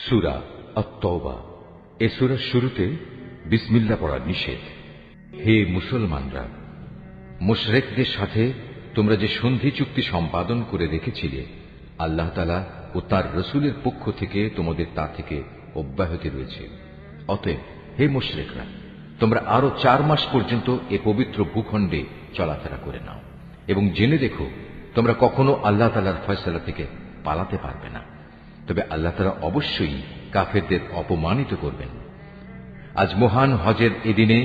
সূরা আত-তাওবা। এ সূরার শুরুতে বিসমিল্লাহ পড়া নিষেধ। হে মুসলমানরা, মুশরিকদের সাথে তোমরা যে সন্ধি চুক্তি সম্পাদন করে রেখেছিলে, আল্লাহ তাআলা ও তার রাসূলের পক্ষ থেকে তোমাদের তা থেকে অব্যাহতি রয়েছে। অতএব হে মুশরিকরা, তোমরা আরো 4 মাস পর্যন্ত এ পবিত্র ভূখণ্ডে চলাফেরা করে নাও এবং জেনে রেখো তোমরা কখনো আল্লাহ তাআলার ফয়সালা থেকে পালাতে পারবে না। তবে আল্লাহ তাআলা অবশ্যই কাফেরদের অপমানিত করবেন। আজ মহান হজের এদিনে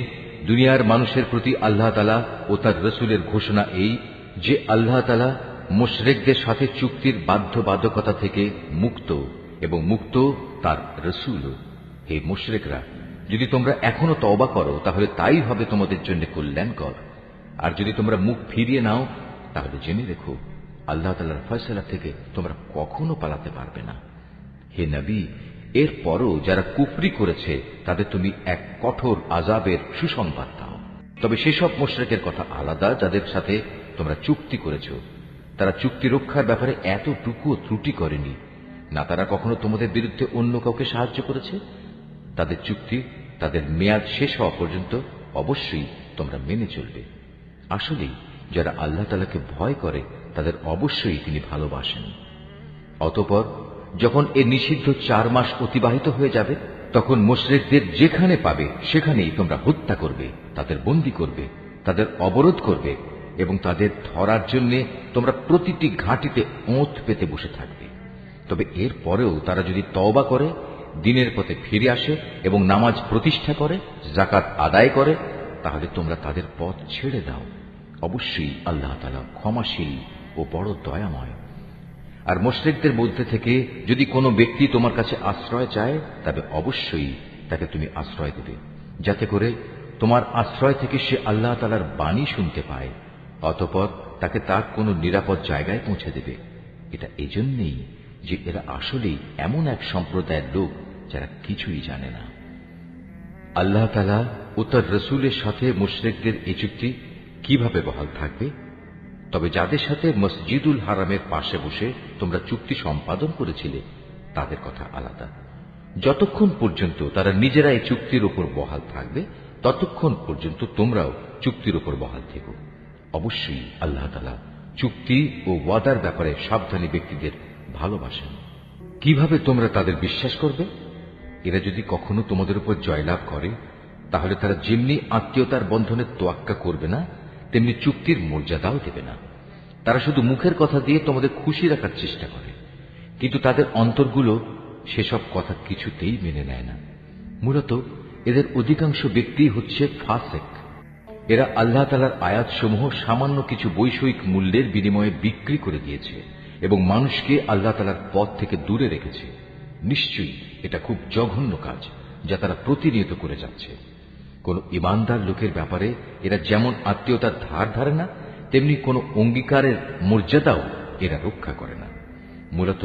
দুনিয়ার মানুষের প্রতি আল্লাহ তাআলা ও তার রাসূলের ঘোষণা এই যে আল্লাহ তাআলা মুশরিকদের সাথে চুক্তির বাধ্যবাধকতা থেকে মুক্ত এবং মুক্ত তার রাসূলও। হে মুশরিকরা, যদি তোমরা এখনো তওবা করো তাহলে তাই হবে তোমাদের জন্য কল্যাণকর, আর যদি তোমরা মুখ ফিরিয়ে নাও তাহলে জেনে রেখো আল্লাহ তাআলার ফয়সালা থেকে তোমরা কখনো পালাতে পারবে না। হে নবী, এরপরও যারা কুফরি করেছে তাদের তুমি এক কঠোর আযাবের সুসংবাদ দাও। তবে সেসব মুশরিকের কথা আলাদা যাদের সাথে তোমরা চুক্তি করেছ। তারা চুক্তি রক্ষার ব্যাপারে এতটুকুও ত্রুটি করেনি, না তারা কখনো তোমাদের বিরুদ্ধে অন্য কাউকে সাহায্য করেছে। তাদের চুক্তি তাদের মেয়াদ শেষ হওয়া পর্যন্ত অবশ্যই তোমরা মেনে চলবে। আসলেই যারা আল্লাহ তাআলাকে ভয় করে তাদের অবশ্যই তিনি ভালোবাসেন। অতঃপর যখন এ নিষিদ্ধ 4 মাস অতিবাহিত হয়ে যাবে, তখন মুশরিকদের যেখানে পাবে সেখানেই তোমরা হত্যা করবে, তাদের বন্দী করবে, তাদের অবরোধ করবে এবং তাদের ধরার জন্য তোমরা প্রতিটি ঘাঁটিতে ওঁত পেতে বসে থাকবে। তবে এর পরেও তারা যদি তওবা করে, দিনের পথে ফিরে আসে এবং নামাজ প্রতিষ্ঠা করে, যাকাত আদায় করে, তাহলে তোমরা তাদের পথ ছেড়ে দাও। অবশ্যই আল্লাহ তাআলা ক্ষমাশীল ও বড় দয়াময়। আর মুশরিকদের মধ্যে থেকে যদি কোনো ব্যক্তি তোমার কাছে আশ্রয় চায়, তবে অবশ্যই তাকে তুমি আশ্রয় দেবে, যাতে করে তোমার আশ্রয় থেকে সে আল্লাহ তাআলার বাণী শুনতে পায়। অতঃপর তাকে তার কোনো নিরাপদ জায়গায় পৌঁছে দেবে। এটা এজন্যই যে এরা আসলেই এমন এক সম্প্রদায়ের লোক যারা কিছুই জানে না। আল্লাহ তাআলা ও তার রাসূলের সাথে মুশরিকদের এই চুক্তি কিভাবে বহাল থাকবে? তবে যাদের সাথে মসজিদুল হারামের পাশে বসে তোমরা চুক্তি সম্পাদন করেছিলে তাদের কথা আলাদা। যতক্ষণ পর্যন্ত তারা নিজেরা এই চুক্তির উপর বহাল থাকবে, ততক্ষণ পর্যন্ত তোমরাও চুক্তির উপর বহাল থেকো। অবশ্যই আল্লাহ তাআলা চুক্তি ও ওয়াদার ব্যাপারে সাবধানী ব্যক্তিদের ভালোবাসেন। কিভাবে তোমরা তাদের বিশ্বাস করবে? এরা যদি কখনো তোমাদের উপর জয়লাভ করে, তাহলে তারা যেমনি আত্মীয়তার বন্ধনে তোয়াক্কা করবে না, তেমনি চুক্তির মর্যাদাও দেবে না। তারা শুধু মুখের কথা দিয়ে তোমাদের খুশি রাখার চেষ্টা করে, কিন্তু তাদের অন্তরগুলো সেসব কথা কিছুতেই মেনে নেয় না। মূলত এদের অধিকাংশ ব্যক্তি হচ্ছে ফাসেক। এরা আল্লাহ তাআলার আয়াতসমূহ সামান্য কিছু বৈষয়িক মূল্যের বিনিময়ে বিক্রি করে দিয়েছে এবং মানুষকে আল্লাহ তাআলার পথ থেকে দূরে রেখেছে। নিশ্চয়ই এটা খুব জঘন্য কাজ যা তারা প্রতিনিয়ত করে যাচ্ছে। কোন ইমানদার লোকের ব্যাপারে এরা যেমন আত্মীয়তার ধার ধারে না, তেমনি কোন অঙ্গীকারের মর্যাদাও এরা রক্ষা করে না। মূলত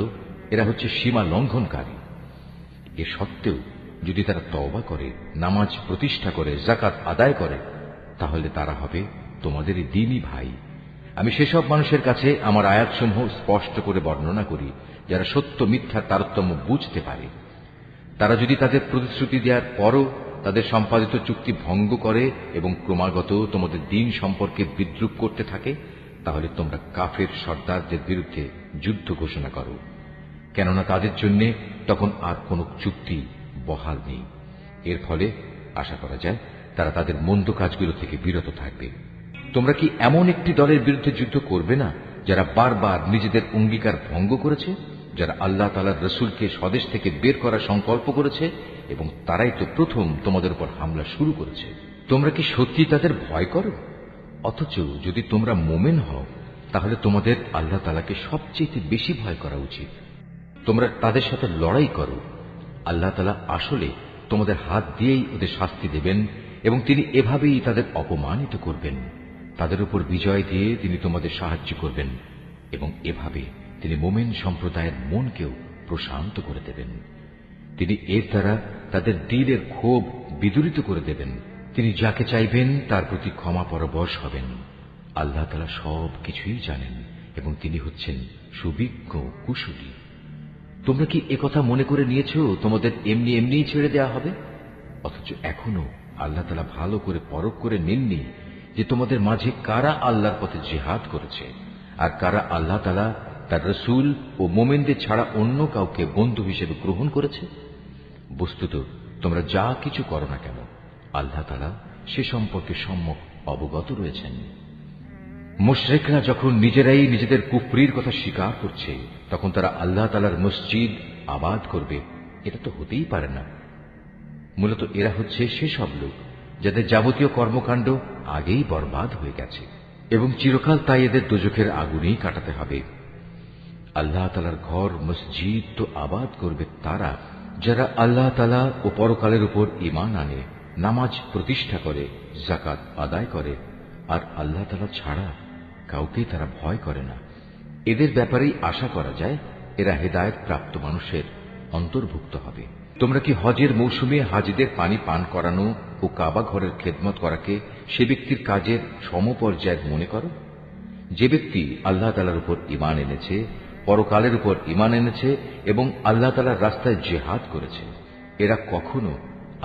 এরা হচ্ছে সীমা লঙ্ঘনকারী। এ সত্ত্বেও যদি তারা তওবা করে, নামাজ প্রতিষ্ঠা করে, যাকাত আদায় করে, তাহলে তারা হবে তোমাদেরই দ্বীনী ভাই। আমি সেসব মানুষের কাছে আমার আয়াতসমূহ স্পষ্ট করে বর্ণনা করি যারা সত্য মিথ্যার তারতম্য বুঝতে পারে। তারা যদি তাদের প্রতিশ্রুতি দেওয়ার পরও তাদের সম্পাদিত চুক্তি ভঙ্গ করে এবং ক্রমাগত তোমাদের দ্বীন সম্পর্কে বিদ্রূপ করতে থাকে, তাহলে তোমরা কাফের সর্দারদের বিরুদ্ধে যুদ্ধ ঘোষণা করো, কেননা তাদের জন্য তখন আর কোনো চুক্তি বহাল নেই। এর ফলে আশা করা যায় তারা তাদের মন্দ কাজগুলো থেকে বিরত থাকবে। তোমরা কি এমন একটি দলের বিরুদ্ধে যুদ্ধ করবে না যারা বারবার নিজেদের অঙ্গীকার ভঙ্গ করেছে, যারা আল্লাহ তাআলার রাসূলকে স্বদেশ থেকে বের করার সংকল্প করেছে এবং তারাই তো প্রথম তোমাদের উপর হামলা শুরু করেছে? তোমরা কি সত্যি তাদের ভয় করো? অথচ যদি তোমরা মুমিন হও, তাহলে তোমাদের আল্লাহ তাআলাকে সবচেয়ে বেশি ভয় করা উচিত। তোমরা তাদের সাথে লড়াই করো। আল্লাহ তাআলা আসলে তোমাদের হাত দিয়েই ওদের শাস্তি দেবেন এবং তিনি এভাবেই তাদের অপমানিত করবেন। তাদের উপর বিজয় দিয়ে তিনি তোমাদের সাহায্য করবেন এবং এভাবে তিনি মুমিন সম্প্রদায়ের মনকেও প্রশান্ত করে দেবেন। তিনি এর দ্বারা তাদের দিলের ক্ষোভ বিদূরিত করে দেবেন। তিনি যাকে চাইবেন তার প্রতি ক্ষমা পরবশ হবেন। আল্লাহ তাআলা সব কিছুই জানেন এবং তিনি হচ্ছেন সুবিজ্ঞ কুশলী। তোমরা কি একথা মনে করে নিয়েছ তোমাদের এমনি এমনিই ছেড়ে দেয়া হবে? অথচ এখনো আল্লাহ তাআলা ভালো করে পরখ করে নেননি যে তোমাদের মাঝে কারা আল্লাহর পথে জিহাদ করেছে আর কারা আল্লাহ তাআলা তার রাসূল ও মুমিনদের ছাড়া অন্য কাউকে বন্ধু হিসেবে গ্রহণ করেছে। বস্তুত তোমরা যা কিছু করো না কেন আল্লাহ তাআলা সে সম্পর্কে সম্যক অবগত রয়েছেন। মুশরিকরা যখন নিজেরাই নিজেদের কুফরির কথা স্বীকার করছে তখন তারা আল্লাহ তাআলার মসজিদ আবাদ করবে, এটা তো হতেই পারে না। মূলত এরা হচ্ছে সেসব লোক যাদের যাবতীয় কর্মকাণ্ড আগেই বরবাদ হয়ে গেছে এবং চিরকাল তাই এদের দোজখের আগুনেই কাটাতে হবে। আল্লাহ তাআলার ঘর মসজিদ তো আবাদ করবে তারা যারা আল্লাহ তাআলা ও পরকালের উপর ঈমান আনে, নামাজ প্রতিষ্ঠা করে, যাকাত আদায় করে আর আল্লাহ তাআলা ছাড়া কাউকে তারা ভয় করে না। এদের ব্যাপারেই আশা করা যায় এরা হেদায়েত প্রাপ্ত মানুষের অন্তর্ভুক্ত হবে। তোমরা কি হজের মৌসুমে হাজিদের পানি পান করানো ও কাবা ঘরের খেদমত করাকে সে ব্যক্তির কাজের সমপর্যায়ের মনে করো? যে ব্যক্তি আল্লাহ তাআলার উপর ঈমান এনেছে, পরকালের উপর ঈমান এনেছে এবং আল্লাহ তাআলার রাস্তায় জিহাদ করেছে, এরা কখনো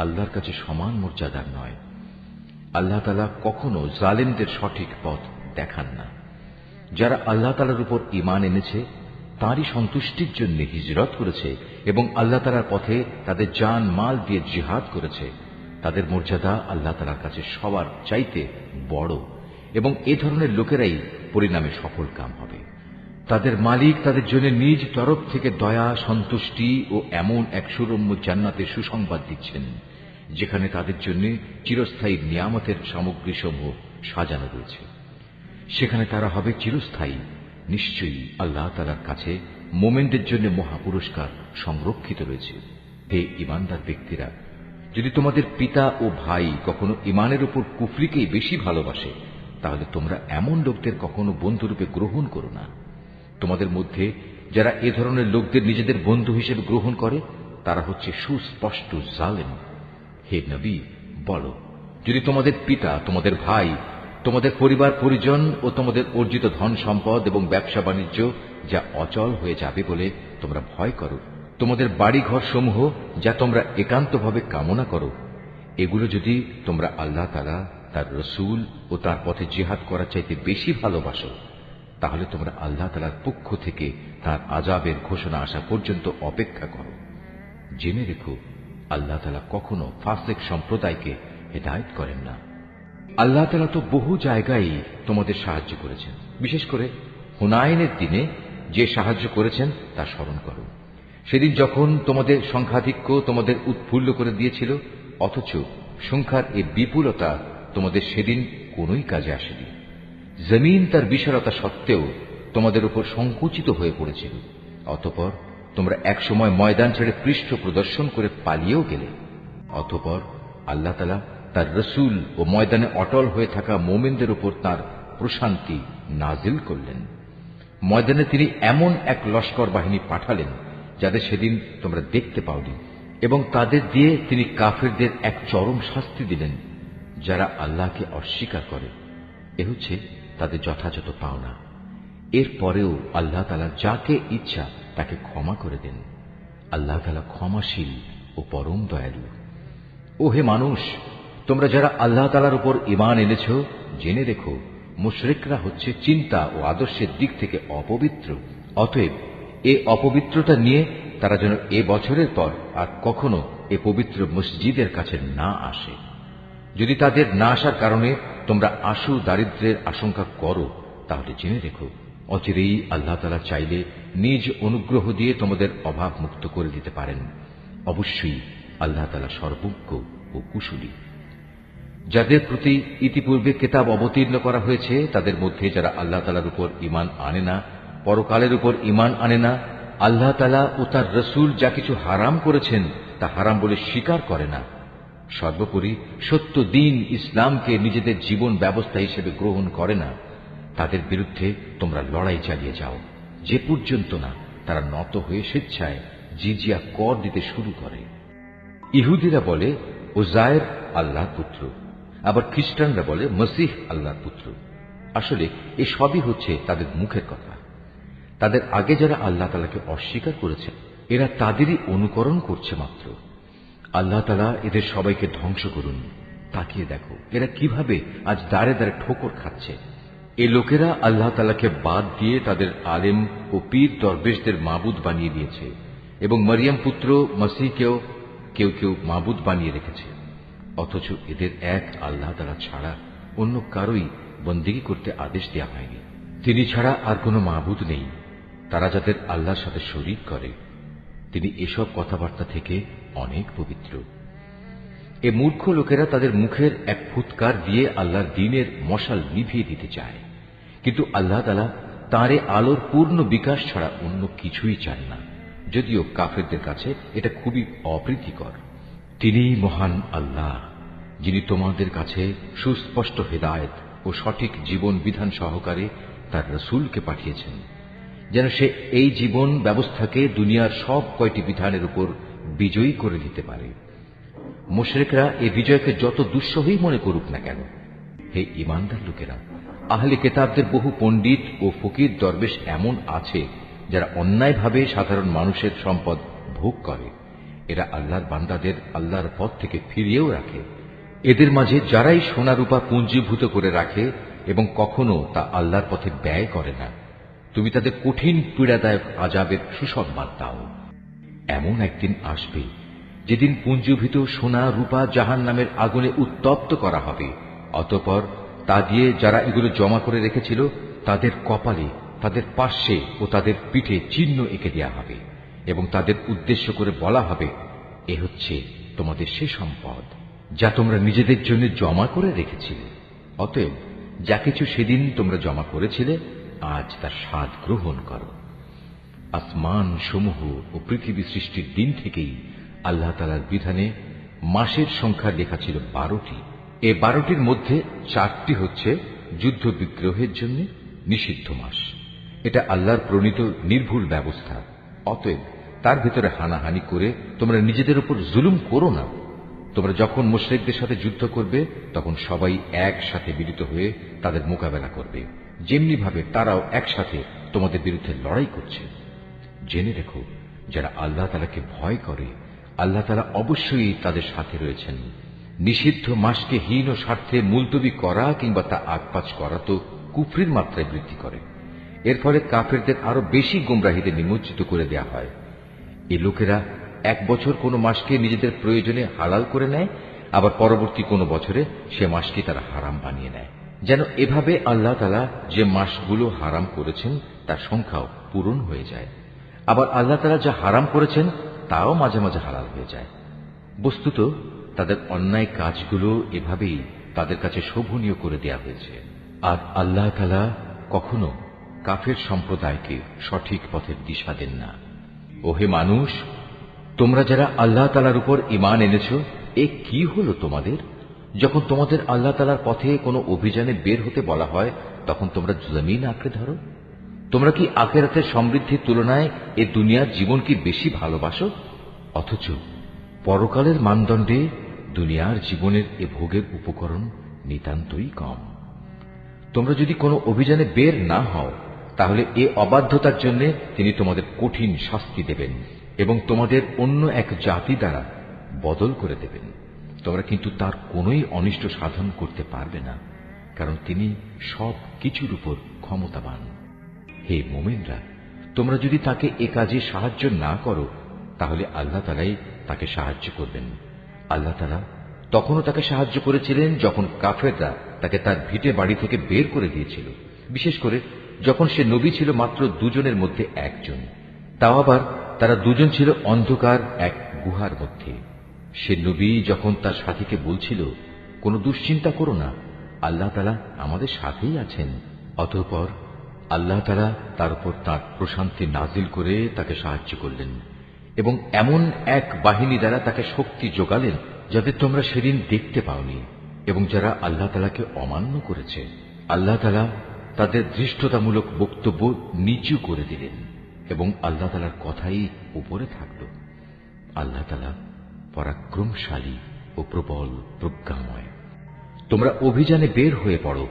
আল্লাহর কাছে সমান মর্যাদার নয়। আল্লাহ তাআলা কখনো জালেমদের সঠিক পথ দেখান না। যারা আল্লাহ তাআলার উপর ঈমান এনেছে তাঁরই সন্তুষ্টির জন্য হিজরত করেছে এবং আল্লাহ তাআলার পথে তাদের জান মাল দিয়ে জিহাদ করেছে, তাদের মর্যাদা আল্লাহ তাআলার কাছে সবার চাইতে বড় এবং এ ধরনের লোকেরাই পরিণামে সফল কাম হবে। তাদের মালিক তাদের জন্য নিজ তরফ থেকে দয়া, সন্তুষ্টি ও এমন এক সুরম্য জান্নাতের সুসংবাদ দিচ্ছেন যেখানে তাদের জন্য চিরস্থায়ী নিয়ামতের সামগ্রীসমূহ সাজানো রয়েছে। সেখানে তারা হবে চিরস্থায়ী। নিশ্চয়ই আল্লাহ তাআলার কাছে মোমেনদের জন্য মহাপুরস্কার সংরক্ষিত রয়েছে। হে ঈমানদার ব্যক্তিরা, যদি তোমাদের পিতা ও ভাই কখনো ঈমানের উপর কুফরিকেই বেশি ভালোবাসে তাহলে তোমরা এমন লোকদের কখনো বন্ধুরূপে গ্রহণ করো না। তোমাদের মধ্যে যারা এ ধরনের লোকদের নিজেদের বন্ধু হিসেবে গ্রহণ করে তারা হচ্ছে সুস্পষ্ট জালেম। হে নবী, বলো, যদি তোমাদের পিতা, তোমাদের ভাই, তোমাদের পরিবার পরিজন ও তোমাদের অর্জিত ধন সম্পদ এবং ব্যবসা বাণিজ্য যা অচল হয়ে যাবে বলে তোমরা ভয় করো, তোমাদের বাড়িঘর সমূহ যা তোমরা একান্তভাবে কামনা করো, এগুলো যদি তোমরা আল্লাহ তাআলা, তার রাসূল ও তার পথে জিহাদ করার চাইতে বেশি ভালোবাসো তাহলে তোমরা আল্লাহ তাআলার পক্ষ থেকে তার আযাবের ঘোষণা আসা পর্যন্ত অপেক্ষা করো। জেনে রেখো, আল্লাহ তাআলা কখনো ফাসিক সম্প্রদায়কে হেদায়েত করেন না। আল্লাহ তাআলা তো বহু জায়গায় তোমাদের সাহায্য করেছেন। বিশেষ করে হুনাইনের দিনে যে সাহায্য করেছেন তা স্মরণ করো। সেদিন যখন তোমাদের সংখ্যাধিক্য তোমাদের উৎফুল্ল করে দিয়েছিল, অথচ সংখ্যার এই বিপুলতা তোমাদের সেদিন কোনোই কাজে আসেনি। জমিন তার বিশালতা সত্ত্বেও তোমাদের উপর সংকুচিত হয়ে পড়েছিল। অতঃপর তোমরা একসময় ময়দান ছেড়ে পৃষ্ঠ প্রদর্শন করে পালিয়েও গেলে। অতঃপর আল্লাহ তাআলা তার রাসূল ও ময়দানে অটল হয়ে থাকা মুমিনদের উপর তার প্রশান্তি নাজিল করলেন। ময়দানে তিনি এমন এক লস্কর বাহিনী পাঠালেন যাদের সেদিন তোমরা দেখতে পাওনি, এবং তাদের দিয়ে তিনি কাফেরদের এক চরম শাস্তি দিলেন যারা আল্লাহকে অস্বীকার করে। এ হচ্ছে তাদের যথাযথ পাওনা। এরপরেও আল্লাহ তাআলা যাকে ইচ্ছা তাকে ক্ষমা করে দেন। আল্লাহ তাআলা ক্ষমাশীল ও পরম দয়ালু। ও হে মানুষ, তোমরা যারা আল্লাহ তাআলার উপর ঈমান এনেছ, জেনে রেখো, মুশরিকরা হচ্ছে চিন্তা ও আদর্শের দিক থেকে অপবিত্র। অতএব এ অপবিত্রতা নিয়ে তারা যেন এ বছরের পর আর কখনো এ পবিত্র মসজিদের কাছে না আসে। যদি তাদের না আসার কারণে তোমরা আশু দারিদ্র্যের আশঙ্কা করো তাহলে জেনে রেখো, অচিরেই আল্লাহ তাআলা চাইলে নিজ অনুগ্রহ দিয়ে তোমাদের অভাব মুক্ত করে দিতে পারেন। অবশ্যই আল্লাহ তাআলা সর্বজ্ঞ ও কুশলী। যাদের প্রতি ইতিপূর্বে কিতাব অবতীর্ণ করা হয়েছে তাদের মধ্যে যারা আল্লাহ তাআলার উপর ঈমান আনে না, পরকালের উপর ঈমান আনে না, আল্লাহ তাআলা ও তার রাসূল যা কিছু হারাম করেছেন তা হারাম বলে স্বীকার করে না, সর্বোপরি সত্য দ্বীন ইসলামকে নিজেদের জীবন ব্যবস্থা হিসেবে গ্রহণ করে না, তাদের বিরুদ্ধে তোমরা লড়াই চালিয়ে যাও যে পর্যন্ত না তারা নত হয়ে স্বেচ্ছায় জিজিয়া কর দিতে শুরু করে। ইহুদিরা বলে উযায়ের আল্লাহর পুত্র, আবার খ্রিস্টানরা বলে মসীহ আল্লাহর পুত্র। আসলে এ সবই হচ্ছে তাদের মুখের কথা। তাদের আগে যারা আল্লাহ তাআলাকে অস্বীকার করেছে এরা তাদেরই অনুকরণ করছে মাত্র। আল্লাহ তাআলা এদের সবাইকে ধ্বংস করুন। তাকিয়ে দেখো এরা কিভাবে আজ দাঁড়ে দাঁড়ে ঠোকর খাচ্ছে। এ লোকেরা আল্লাহ তাআলাকে বাদ দিয়ে তাদের আলেম ও পীর দরবেশদের মাবুদ বানিয়ে দিয়েছে এবং মরিয়ম পুত্র মসিহকেও কেউ কেউ মাবুদ বানিয়ে রেখেছে। অথচ এদের এক আল্লাহ তাআলা ছাড়া অন্য কারোই বন্দেগী করতে আদেশ দেওয়া হয়নি। তিনি ছাড়া আর কোনো মাবুদ নেই। তারা যাদের আল্লাহর সাথে শরীক করে তিনি এসব কথাবার্তা থেকে অনেক পবিত্র। এ মূর্খ লোকেরা তাদের মুখের এক ফুৎকার দিয়ে আল্লাহর দ্বীনের মশাল নিভিয়ে দিতে চায়, কিন্তু আল্লাহ তাআলা তাঁর আলোর পূর্ণ বিকাশ ছাড়া অন্য কিছুই চান না, যদিও কাফেরদের কাছে এটা খুবই অপ্রীতিকর। তিনিই মহান আল্লাহ, যিনি তোমাদের কাছে সুস্পষ্ট হেদায়েত ও সঠিক জীবন বিধান সহকারে তার রাসূলকে পাঠিয়েছেন, যেন সে এই জীবন ব্যবস্থাকে দুনিয়ার সব কয়টি বিধানের উপর বিজয়ী করে দিতে পারে। মুশরিকরা এই বিজয়কে যত দুঃসহই মনে করুক না কেন, হে ঈমানদার লোকেরা, আহলে কিতাবদের বহু পণ্ডিত ও ফকির দরবেশ এমন আছে যারা অন্যায়ভাবে সাধারণ মানুষের সম্পদ ভোগ করে। এরা আল্লাহর বান্দাদের আল্লাহর পথ থেকে ফিরিয়েও রাখে। এদের মাঝে যারাই সোনা রূপা পুঞ্জীভূত করে রাখে এবং কখনো তা আল্লাহর পথে ব্যয় করে না, তুমি তাদের কঠিন পীড়াদায়ক আযাবের সুসংবাদ দাও। এমন একদিন আসবে যেদিন পুঞ্জীভূত সোনা রূপা জাহান্নামের আগুনে উত্তপ্ত করা হবে। অতঃপর তা দিয়ে যারা এগুলো জমা করে রেখেছিল তাদের কপালে, তাদের পার্শ্বে ও তাদের পিঠে চিহ্ন এঁকে দেওয়া হবে এবং তাদের উদ্দেশ্য করে বলা হবে, এ হচ্ছে তোমাদের সে সম্পদ যা তোমরা নিজেদের জন্য জমা করে রেখেছিলে। অতএব যা কিছু সেদিন তোমরা জমা করেছিলে আজ তার স্বাদ গ্রহণ করো। আসমান সমূহ ও পৃথিবী সৃষ্টির দিন থেকেই আল্লাহ তাআলার বিধানে মাসের সংখ্যা লেখা ছিল 12টি। এই 12টির মধ্যে 4টি হচ্ছে যুদ্ধ বিগ্রহের জন্য নিষিদ্ধ মাস। এটা আল্লাহর প্রণীত নির্ভুল ব্যবস্থা। অতএব তার ভিতরে হানাহানি করে তোমরা নিজেদের উপর জুলুম করো না। তোমরা যখন মুশরিকদের সাথে যুদ্ধ করবে তখন সবাই একসাথে মিলিত হয়ে তাদের মোকাবেলা করবে, যেমনি ভাবে তারাও একসাথে তোমাদের বিরুদ্ধে লড়াই করছে। জেনে রেখো, যারা আল্লাহ তাআলাকে ভয় করে আল্লাহ তাআলা অবশ্যই তাদের সাথে রয়েছেন। নিষিদ্ধ মাসকে হীন ও স্বার্থে মুলতবি করা কিংবা তা আগপাচ করা তো কুফরির মাত্রায় বৃদ্ধি করে। এর ফলে কাফেরদের আরো বেশি গোমরাহিতে নিমজ্জিত করে দেয়া হয়। এই লোকেরা এক বছর কোনো মাসকে নিজেদের প্রয়োজনে হালাল করে নেয়, আবার পরবর্তী কোনো বছরে সে মাসকে তারা হারাম বানিয়ে নেয়, যেন এভাবে আল্লাহ তাআলা যে মাসগুলো হারাম করেছেন তার সংখ্যাও পূরণ হয়ে যায়। আবার আল্লাহ তাআলা যা হারাম করেছেন তাও মাঝে মাঝে হালাল হয়ে যায়। বস্তুত তাদের অন্যায় কাজগুলো এভাবেই তাদের কাছে শোভনীয় করে দেয়া হয়েছে। আর আল্লাহ তাআলা কখনো কাফের সম্প্রদায়কে সঠিক পথের দিশা দেন না। ওহে মানুষ, তোমরা যারা আল্লাহ তাআলার উপর ঈমান এনেছো, এ কি হলো তোমাদের? যখন তোমাদের আল্লাহ তাআলার পথে কোনো অভিযানে বের হতে বলা হয় তখন তোমরা জমিন আঁকড়ে ধরো। তোমরা কি আখিরাতের সমৃদ্ধির তুলনায় এ দুনিয়ার জীবন কি বেশি ভালোবাসো? অথচ পরকালের মানদণ্ডে দুনিয়ার জীবনের এ ভোগের উপকরণ নিতান্তই কম। তোমরা যদি কোনো অভিযানে বের না হও তাহলে এ অবাধ্যতার জন্য তিনি তোমাদের কঠিন শাস্তি দেবেন এবং তোমাদের অন্য এক জাতি দ্বারা বদল করে দেবেন। তোমরা কিন্তু তার কোনোই অনিষ্ট সাধন করতে পারবে না, কারণ তিনি সব কিছুর উপর ক্ষমতাবান। হে মুমিনরা, তোমরা যদি তাকে এ কাজে সাহায্য না করো তাহলে আল্লাহ তাআলাই তাকে সাহায্য করবেন। আল্লাহ তাআলা তখনও তাকে সাহায্য করেছিলেন যখন কাফেররা তাকে তার ভিটে বাড়ি থেকে বের করে দিয়েছিল, বিশেষ করে যখন সে নবী ছিল মাত্র 2 জনের মধ্যে একজন, তাও আবার তারা 2 জন ছিল অন্ধকার এক গুহার মধ্যে। সে নবী যখন তার সাথীকে বলছিল, কোনো দুশ্চিন্তা করো না, আল্লাহ তাআলা আমাদের সাথেই আছেন, অতঃপর আল্লাহ তাআলা তার উপর তাঁর প্রশান্তি নাজিল করে তাকে সাহায্য করলেন এবং এমন এক বাহিনী দ্বারা তাকে শক্তি যোগালেন যাদের তোমরা সেদিন দেখতে পাওনি। এবং যারা আল্লাহ তাআলাকে অমান্য করেছে আল্লাহ তাআলা তাদের ধৃষ্টতামূলক বক্তব্য নিচু করে দিলেন এবং আল্লাহ তাআলার কথাই উপরে থাকল। আল্লাহ তাআলা পরাক্রমশালী ও প্রবল প্রজ্ঞাময়। তোমরা অভিযানে বের হয়ে পড়ো,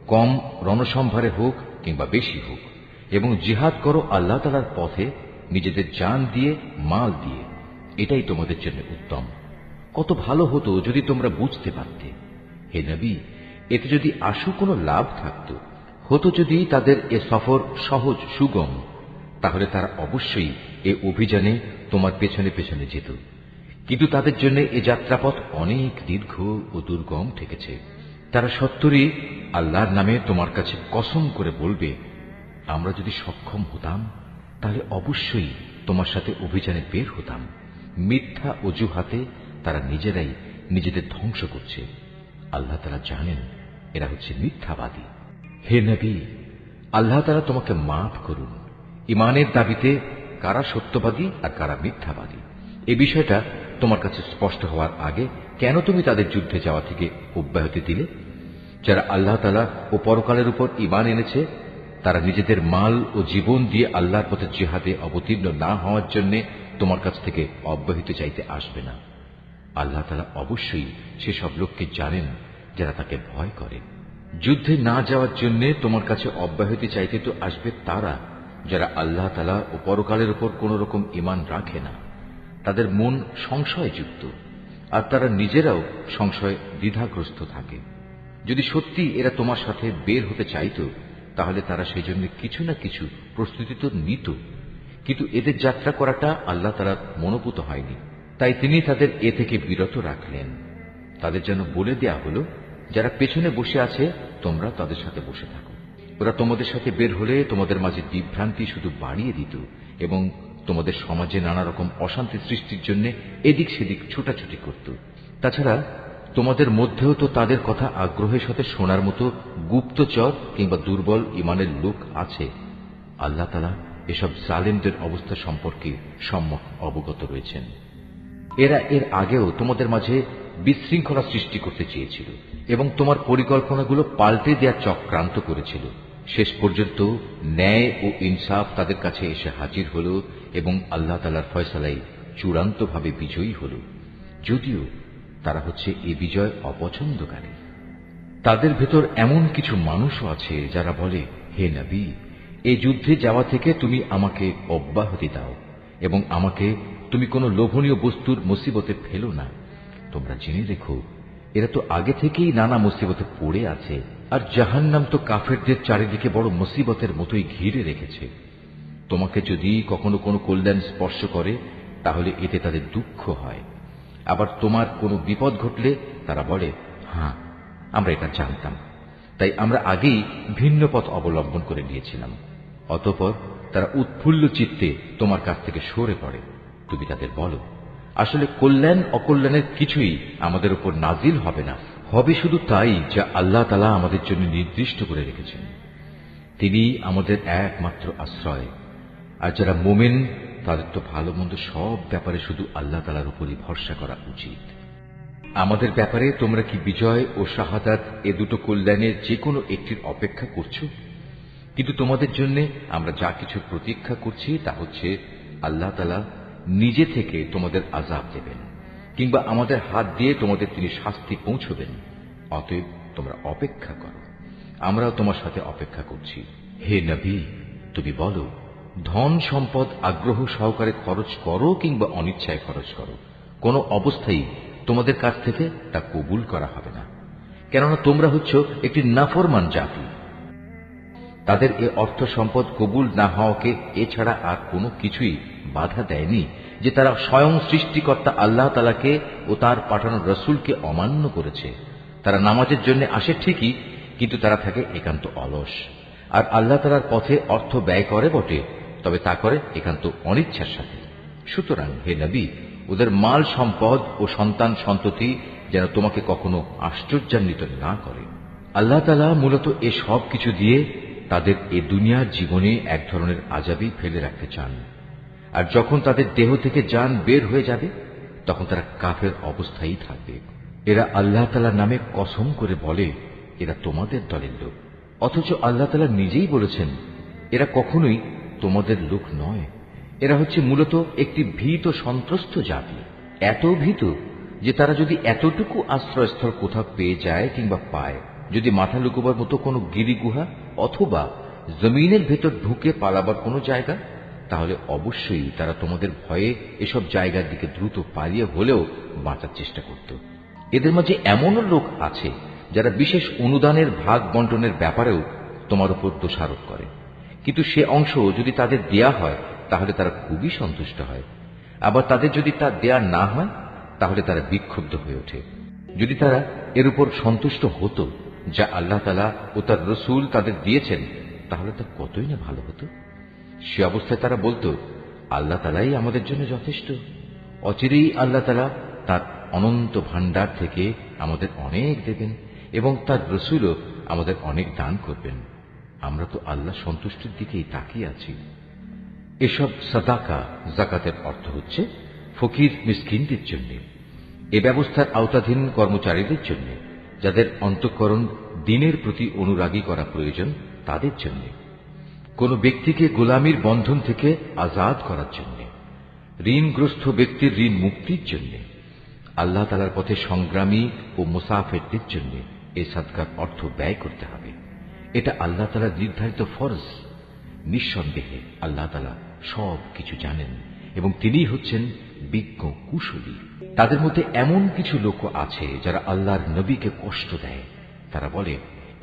কম রণসম্ভারে হোক কিংবা বেশি হোক, এবং জিহাদ করো আল্লাহ তাআলার পথে নিজেদের জান দিয়ে, মাল দিয়ে। এটাই তোমাদের জন্য উত্তম। কত ভালো হতো যদি তোমরা বুঝতে পারতে। হে নবী, এতে যদি আশু কোনো লাভ থাকত, হতো যদি তাদের এ সফর সহজ সুগম, তাহলে তারা অবশ্যই এ অভিযানে তোমার পেছনে পেছনে যেত। কিন্তু তাদের জন্য এ যাত্রাপথ অনেক দীর্ঘ ও দুর্গম ঠেকেছে। তারা সত্তরই আল্লাহর নামে তোমার কাছে কসম করে বলবে, আমরা যদি সক্ষম হতাম তাহলে অবশ্যই তোমার সাথে অভিযানে বের হতাম। মিথ্যা অজুহাতে তারা নিজেরাই নিজেদের ধ্বংস করছে। আল্লাহ তাআলা জানেন এরা হচ্ছে মিথ্যাবাদী। হে নবী, আল্লাহ তাআলা তোমাকে মাফ করুন। ইমানের দাবিতে কারা সত্যবাদী আর কারা মিথ্যাবাদী, এ বিষয়টা তোমার কাছে স্পষ্ট হওয়ার আগে কেন তুমি তাদের যুদ্ধে যাওয়া থেকে অব্যাহতি দিলে? যারা আল্লাহ তাআলা ও পরকালের উপর ঈমান এনেছে, তারা নিজেদের মাল ও জীবন দিয়ে আল্লাহর পথে জিহাদে অবতীর্ণ না হওয়ার জন্য তোমার কাছ থেকে অব্যাহতি চাইতে আসবে না। আল্লাহ তাআলা অবশ্যই সেসব লোককে জানেন যারা তাকে ভয় করে। যুদ্ধে না যাওয়ার জন্য তোমার কাছে অব্যাহতি চাইতে তো আসবে তারা যারা আল্লাহ তাআলা ও পরকালের উপর কোন রকম ঈমান রাখে না। তাদের মন সংশয়যুক্ত, আর তারা নিজেরাও সংশয় দ্বিধাগ্রস্ত থাকে। যদি সত্যি এরা তোমার সাথে বের হতে চাইত, তাহলে তারা সেই জন্য কিছু না কিছু প্রস্তুতি তো নিত, কিন্তু এদের যাত্রা করাটা আল্লাহ তাআলার মনোপুত হয়নি, তাই তিনি তাদের এ থেকে বিরত রাখলেন। তাদের যেন বলে দেয়া হলো, যারা পেছনে বসে আছে তোমরা তাদের সাথে বসে থাকো। ওরা তোমাদের সাথে বের হলে তোমাদের মাঝে বিভ্রান্তি শুধু বাড়িয়ে দিত এবং তোমাদের সমাজে নানা রকম অশান্তি সৃষ্টির জন্য এদিক সেদিক ছোটাছুটি করত। তাছাড়া তোমাদের মধ্যেও তো তাদের কথা আগ্রহের সাথে শোনার মতো গুপ্তচর কিংবা দুর্বল ইমানের লোক আছে। আল্লাহ তাআলা এসব জালেমদের অবস্থা সম্পর্কে সম্যক অবগত রয়েছেন। এরা এর আগেও তোমাদের মাঝে বিশৃঙ্খলা সৃষ্টি করতে চেয়েছিল এবং তোমার পরিকল্পনাগুলো পাল্টে দেওয়ার চক্রান্ত করেছিল। শেষ পর্যন্ত ন্যায় ও ইনসাফ তাদের কাছে এসে হাজির হল এবং আল্লাহ তাআলার ফয়সালাই চূড়ান্তভাবে বিজয়ী হল, যদিও তারা হচ্ছে এ বিজয় অপছন্দকারী। তাদের ভেতর এমন কিছু মানুষও আছে যারা বলে, হে নবী, এই যুদ্ধে যাওয়া থেকে তুমি আমাকে অব্যাহতি দাও এবং আমাকে তুমি কোনো লোভনীয় বস্তুর মুসিবতে ফেলো না। তোমরা জেনে রেখো, এরা তো আগে থেকেই নানা মুসিবতে পড়ে আছে, আর জাহান্নাম তো কাফেরদের চারিদিকে বড় মুসিবতের মতোই ঘিরে রেখেছে। তোমাকে যদি কখনো কোনো কল্যাণ স্পর্শ করে তাহলে এতে তাদের দুঃখ হয়, আবার তোমার কোনো বিপদ ঘটলে তারা বলে, হ্যাঁ, আমরা এটা জানতাম, তাই আমরা আগেই ভিন্ন পথ অবলম্বন করে নিয়েছিলাম। অতঃপর তারা উৎফুল্ল চিত্তে তোমার কাছ থেকে সরে পড়ে। তুমি তাদের বলো, আসলে কল্যাণ অকল্যাণের কিছুই আমাদের উপর নাজিল হবে না, হবে শুধু তাই যা আল্লাহ তাআলা আমাদের জন্য নির্দিষ্ট করে রেখেছেন। তিনি আমাদের একমাত্র আশ্রয়। আর যারা মুমিন তাদের তো ভালো মন্দ সব ব্যাপারে শুধু আল্লাহ তাআলার উপরই ভরসা করা উচিত। আমাদের ব্যাপারে তোমরা কি বিজয় ও শাহাদাত এ দুটো কল্যাণের যে কোনো একটির অপেক্ষা করছো? কিন্তু তোমাদের জন্য আমরা যা কিছু প্রতীক্ষা করছি তা হচ্ছে আল্লাহ তাআলা নিজে থেকে তোমাদের আযাব দেবেন, কিংবা আমাদের হাত দিয়ে তোমাদের তিনি শাস্তি পৌঁছবেন। অতএব তোমরা অপেক্ষা করো, আমরাও তোমার সাথে অপেক্ষা করছি। হে নবী, তুমি বলো, ধন সম্পদ আগ্রহ সহকারে খরচ করো কিংবা অনিচ্ছায় খরচ করো, কোনো অবস্থায় তোমাদের কাছ থেকে তা কবুল করা হবে না, কেননা তোমরা হচ্ছ একটি নাফরমান জাতি। তাদের এ অর্থ সম্পদ কবুল না হওয়াকে এছাড়া আর কোনো কিছুই বাধা দেয়নি যে তারা স্বয়ং সৃষ্টিকর্তা আল্লাহ তাআলাকে ও তার পাঠানো রসুলকে অমান্য করেছে। তারা নামাজের জন্য আসে ঠিকই, কিন্তু তারা থাকে একান্ত অলস, আর আল্লাহ তাআলার পথে অর্থ ব্যয় করে বটে, তবে তা করে একান্ত অনিচ্ছার সাথে। সুতরাং হে নবী, ওদের মাল সম্পদ ও সন্তান সন্ততি যেন তোমাকে কখনো আশ্চর্যান্বিত না করে। আল্লাহ তাআলা মূলত এ সব কিছু দিয়ে তাদের এ দুনিয়ার জীবনে এক ধরনের আযাবই ফেলে রাখতে চান, আর যখন তাদের দেহ থেকে জান বের হয়ে যাবে তখন তারা কাফের অবস্থায় থাকবে। এরা আল্লাহ তাআলার নামে কসম করে বলে এরা তোমাদের দলের লোক, অথচ আল্লাহ তাআলা নিজেই বলেছেন এরা কখনোই তোমাদের লোক নয়। এরা হচ্ছে মূলত একটি ভীত সন্ত্রস্ত জাতি, এত ভীত যে তারা যদি এতটুকু আশ্রয়স্থল কোথাও পেয়ে যায় কিংবা পায়, যদি মাথা লুকোবার মতো কোনো গিরিগুহা অথবা জমিনের ভেতর ঢুকে পালাবার কোনো জায়গা, তাহলে অবশ্যই তারা তোমাদের ভয়ে এসব জায়গার দিকে দ্রুত পালিয়ে হলেও বাঁচার চেষ্টা করত। এদের মাঝে এমনও লোক আছে যারা বিশেষ অনুদানের ভাগ বন্টনের ব্যাপারেও তোমার উপর দোষারোপ করে, কিন্তু সে অংশ যদি তাদের দেয়া হয় তাহলে তারা খুবই সন্তুষ্ট হয়। আবার তাদের যদি তা দেয়া না হয় তাহলে তারা বিক্ষুব্ধ হয়ে ওঠে। যদি তারা এর উপর সন্তুষ্ট হতো যা আল্লাহ তাআলা ও তার রসুল তাদের দিয়েছেন, তাহলে তা কতই না ভালো হতো। সে অবস্থায় তারা বলতো, আল্লাহ তাআলাই আমাদের জন্য যথেষ্ট। অচিরেই আল্লাহ তাআলা তার অনন্ত ভাণ্ডার থেকে আমাদের অনেক দেবেন এবং তার রসুলও আমাদের অনেক দান করবেন। আমরা তো আল্লাহ সন্তুষ্টির দিকেই তাকিয়ে আছি। এসব সাদাকা যাকাতের অর্থ হচ্ছে ফকির মিসকিনদের জন্য, এ ব্যবস্থার আওতাধীন কর্মচারীদের জন্য, যাদের অন্তঃকরণ দ্বীনের প্রতি অনুরাগী করা প্রয়োজন তাদের জন্য, কোন ব্যক্তিকে গোলামির বন্ধন থেকে আজাদ করার জন্য, ঋণগ্রস্ত ব্যক্তির ঋণ মুক্তির জন্য, আল্লাহ তাআলার পথে সংগ্রামী ও মুসাফিরদের জন্য এই সাদকার অর্থ ব্যয় করতে হবে। এটা আল্লাহ তাআলার নির্ধারিত ফরজ। নিঃসন্দেহে আল্লাহ তাআলা সব কিছু জানেন এবং তিনিই হচ্ছেন বিজ্ঞ কুশলী। তাদের মধ্যে এমন কিছু লোক আছে যারা আল্লাহর নবীকে কষ্ট দেয়। তারা বলে,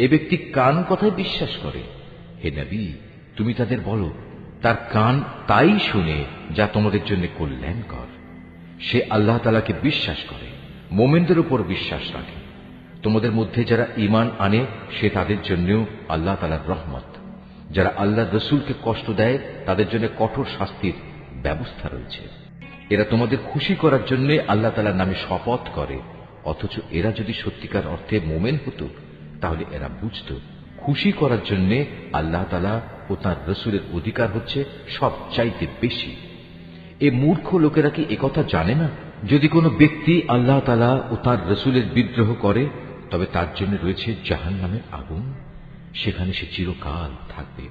এ ব্যক্তি কান কথায় বিশ্বাস করে। হে নবী, তুমি তাদের বলো, তার কান তাই শুনে যা তোমাদের জন্য কল্যাণকর। সে আল্লাহ তাআলাকে বিশ্বাস করে, মোমেনদের উপর বিশ্বাস রাখে। তোমাদের মধ্যে যারা ঈমান আনে সে তাদের জন্যও আল্লাহ তাআলার রহমত। যারা আল্লাহর রসুলকে কষ্ট দেয় তাদের জন্য কঠোর শাস্তির ব্যবস্থা রয়েছে। এরা তোমাদের খুশি করার জন্য আল্লাহ তাআলার নামে শপথ করে, অথচ এরা যদি সত্যিকার অর্থে মোমেন হতো তাহলে এরা বুঝত খুশি করার জন্য আল্লাহ তাআলা ও তাঁর রসুলের অধিকার হচ্ছে সবচাইতে বেশি। এ মূর্খ লোকেরা কি একথা জানে না? যদি কোনো ব্যক্তি আল্লাহ তাআলা ও তাঁর রসুলের বিদ্রোহ করে তবে তার জন্য রয়েছে জাহান্নামের আগুন, সেখানে সে চিরকাল থাকবে,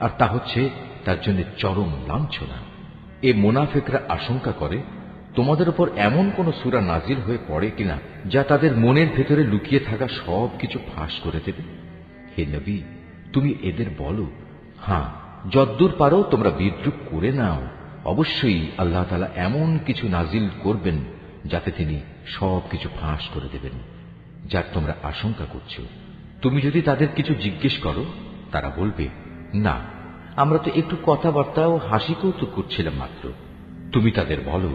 আর তা হচ্ছে তার জন্য চরম লাঞ্ছনা। এ মুনাফিকরা আশঙ্কা করে তোমাদের উপর এমন কোন সূরা নাজিল হয়ে পড়ে কিনা যা তাদের মনের ভেতরে লুকিয়ে থাকা সবকিছু ফাঁস করে দেবে। হে নবী, তুমি এদের বলো, হ্যাঁ, যদ্দূর পারো তোমরা বিদ্রুপ করে নাও। অবশ্যই আল্লাহ তাআলা এমন কিছু নাজিল করবেন যাতে তিনি সবকিছু ফাঁস করে দেবেন, যার তোমরা আশঙ্কা করছো। তুমি যদি তাদের কিছু জিজ্ঞেস করো তারা বলবে, না, আমরা তো একটু কথাবার্তা ও হাসি কৌতুক করছিলাম মাত্র। তুমি তাদের বলো,